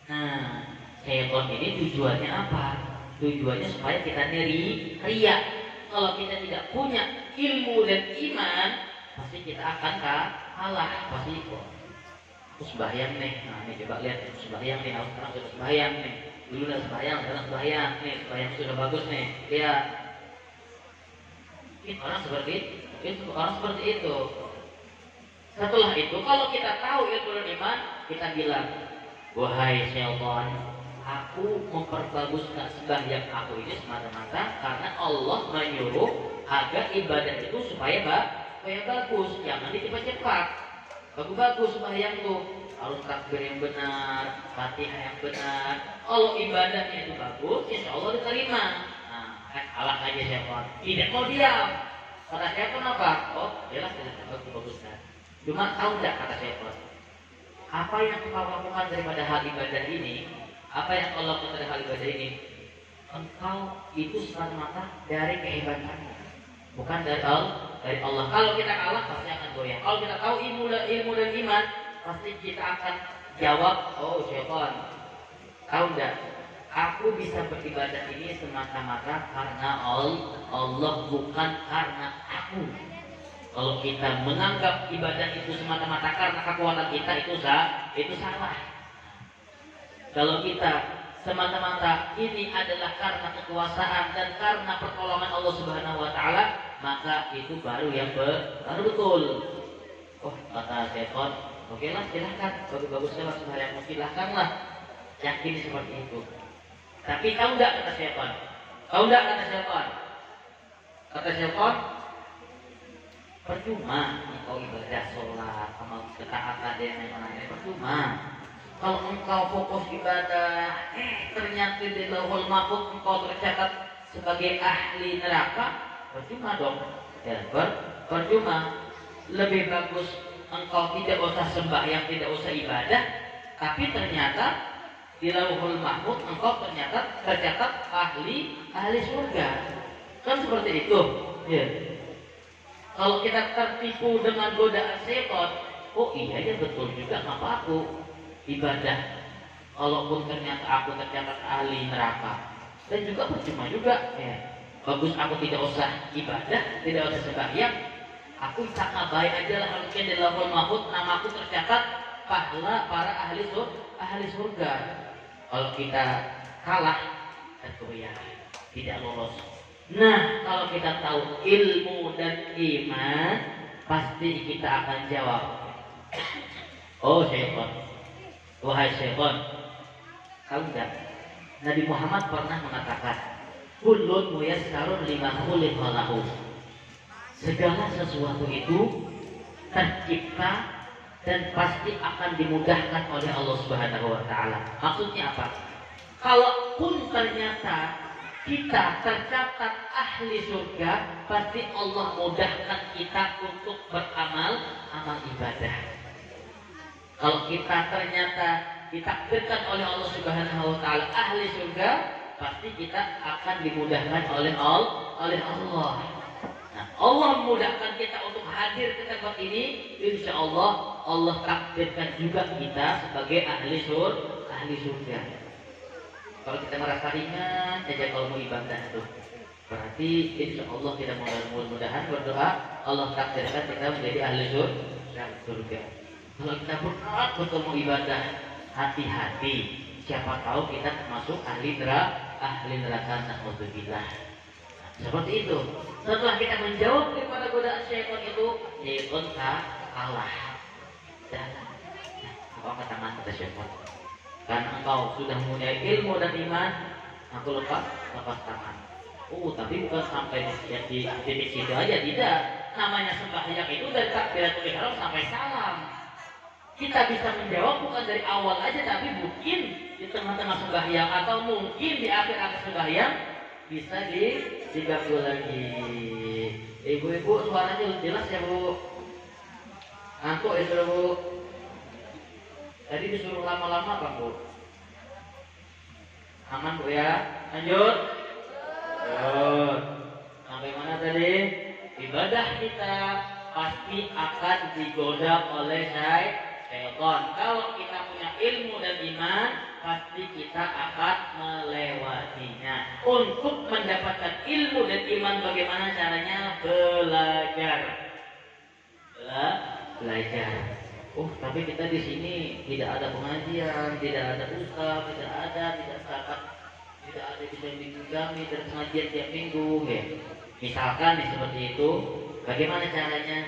Nah, syaitan ini tujuannya apa? Tujuannya supaya kita ria. Kalau kita tidak punya ilmu dan iman, pasti kita akan kalah. Pasti kok. Aku sembahyang nih. Nah, ini coba lihat, aku sembahyang nih. Aku sekarang sudah sembahyang nih. Dulu udah sembahyang, sekarang sembahyang nih. Sembahyang sudah bagus nih. Lihat. Orang seperti itu. Orang seperti itu. Setelah itu, kalau kita tahu ilmu dan iman, kita bilang, wahai syaitan, aku memperbaguskan sembahyang aku ini semata-mata karena Allah menyuruh agar ibadah itu supaya bagus, jangan cepat-cepat. Bagus sembahyang tuh harus takbir yang benar, Fatihah yang benar. Kalau ibadahnya itu bagus, insya Allah diterima. Nah, kalah aja syaitan. Tidak mau diam. Kata syaitan apa? Oh, jelas baguskan. Cuma tahu tidak kata syaitan? Apa yang kau lakukan daripada hal ibadah ini? Apa yang Allah lakukan dari hal ibadah ini? Engkau itu semata-mata dari kehebatanmu, bukan dari Allah. Kalau kita kalah pasti akan goyah. Kalau kita tahu ilmu dan iman, pasti kita akan jawab, oh syaitan, tahu enggak? Aku bisa beribadah ini semata-mata karena Allah, bukan karena aku. Kalau kita menganggap ibadah itu semata-mata karena kekuatan kita, itu salah. Kalau kita semata-mata ini adalah karena kekuasaan dan karena pertolongan Allah Subhanahu wa taala, maka itu baru yang baru betul. Oh, kata setan, oke lah, silahkan, bagus-baguslah sembahyangmu, silahkanlah. Yakin seperti itu. Tapi tahu enggak kata setan? Tahu enggak kata setan? Kata setan, percuma engkau ibadah sholat, amal ketaatan dan lain-lain, percuma. Kalau engkau fokus ibadah, ternyata di lauhul mahfuz engkau tercatat sebagai ahli neraka, percuma dong. Ya, percuma. Lebih bagus engkau tidak usah sembahyang, tidak usah ibadah, tapi ternyata di lauhul mahfuz engkau ternyata tercatat ahli surga. Kan seperti itu. Ya. Kalau kita tertipu dengan godaan setan, oh iya ya betul juga, ngapa aku ibadah, walaupun ternyata aku tercatat ahli neraka. Dan juga percuma juga ya. Bagus aku tidak usah ibadah, tidak usah sembahyang, aku sangat baik aja lah, harusnya di lauhul mahfuz nama aku tercatat pahala para ahli surga. Kalau kita kalah, tentu ya tidak lolos. Nah, kalau kita tahu ilmu dan iman, pasti kita akan jawab, oh syaitan, wahai syaitan, tahu enggak? Nabi Muhammad pernah mengatakan, kullun muyassarun lima khuliqa lahu. Segala sesuatu itu tercipta dan pasti akan dimudahkan oleh Allah Subhanahu wa taala. Maksudnya apa? Kalaupun ternyata kita tercatat ahli surga, pasti Allah mudahkan kita untuk beramal ibadah. Kalau kita ternyata ditakdirkan oleh Allah Subhanahu wa taala ahli surga, pasti kita akan dimudahkan oleh Allah. Nah, Allah memudahkan kita untuk hadir ke tempat ini, insya Allah takdirkan juga kita sebagai ahli surga. Kalau kita merasa ringan aja kalau mau ibadah itu, berarti insya Allah kita mudah-mudahan berdoa Allah takdirkan kita menjadi ahli surga. Kalau kita berat untuk mau ibadah, hati-hati. Siapa tahu kita termasuk ahli neraka, na'udzubillah. Seperti itu. Setelah kita menjawab kepada godaan syaitan itu, syaitan kalah. Dan engkau angkat tangan kata syaitan. Karena engkau sudah mempunyai ilmu dan iman, aku lepas tangan. Tapi bukan sampai di titik situ aja, tidak. Namanya sembahyang itu dari takbiratul ihram sampai salam. Kita bisa menjawab bukan dari awal aja, tapi mungkin di tengah-tengah sembahyang atau mungkin di akhir-akhir sembahyang bisa diganggu lagi. Ibu-ibu suaranya jelas ya Bu? Ngantuk ya Bu? Tadi disuruh lama-lama Bang Bu? Aman Bu ya? Lanjut? Sampai mana tadi? Ibadah kita pasti akan digoda oleh syaitan. Kalau kita punya ilmu dan iman, pasti kita akan melewatinya. Untuk mendapatkan ilmu dan iman, bagaimana caranya? Belajar. Tapi kita di sini tidak ada pengajian, tidak ada ustaz, tidak ada bimbing kami dan pengajian tiap minggu. Ya. Misalkan seperti itu, bagaimana caranya?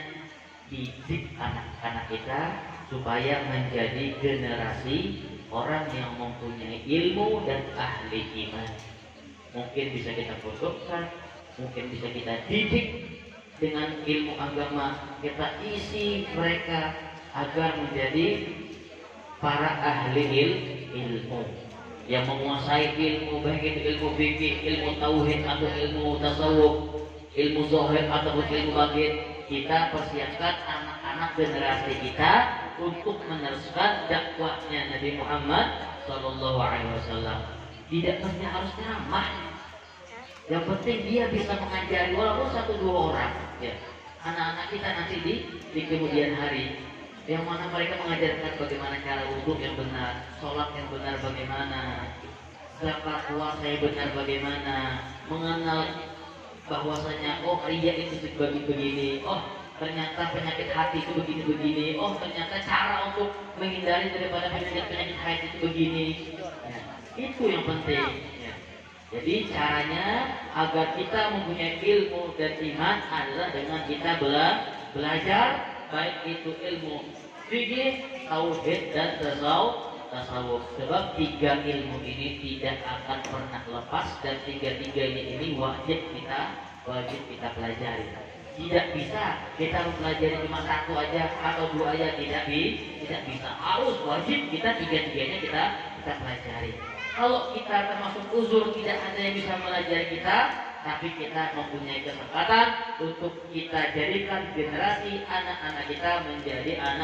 Didik anak-anak kita supaya menjadi generasi orang yang mempunyai ilmu dan ahli iman. Mungkin bisa kita pondokkan, mungkin bisa kita didik dengan ilmu agama, kita isi mereka agar menjadi para ahli ilmu yang menguasai ilmu, baik itu ilmu fikih, ilmu tauhid atau ilmu tasawuf, ilmu zahir atau ilmu batin. Kita persiapkan anak-anak generasi kita untuk meneruskan dakwahnya Nabi Muhammad SAW. Tidak mesti harus ceramah. Yang penting dia bisa mengajari walaupun 1-2 orang. Ya. Anak-anak kita nanti di kemudian hari, yang mana mereka mengajarkan bagaimana cara wudhu yang benar, sholat yang benar bagaimana, zakat puasa yang benar bagaimana, mengenal bahwasanya ria itu begini, ternyata penyakit hati itu begini, ternyata cara untuk menghindari daripada penyakit hati itu begini. Ya, itu yang penting. Ya. Jadi caranya agar kita mempunyai ilmu dan iman adalah dengan kita belajar, baik itu ilmu fikih, tauhid dan tasawuf. Sebab 3 ilmu ini tidak akan pernah lepas dan 3-tiganya ini wajib kita pelajari. Tidak bisa kita mempelajari cuma 1 aja atau 2 aja, tidak bisa. Harus wajib kita 3-tiganya kita pelajari. Kalau kita termasuk uzur tidak ada yang bisa melajari kita, tapi kita mempunyai kesempatan untuk kita jadikan generasi anak-anak kita menjadi anak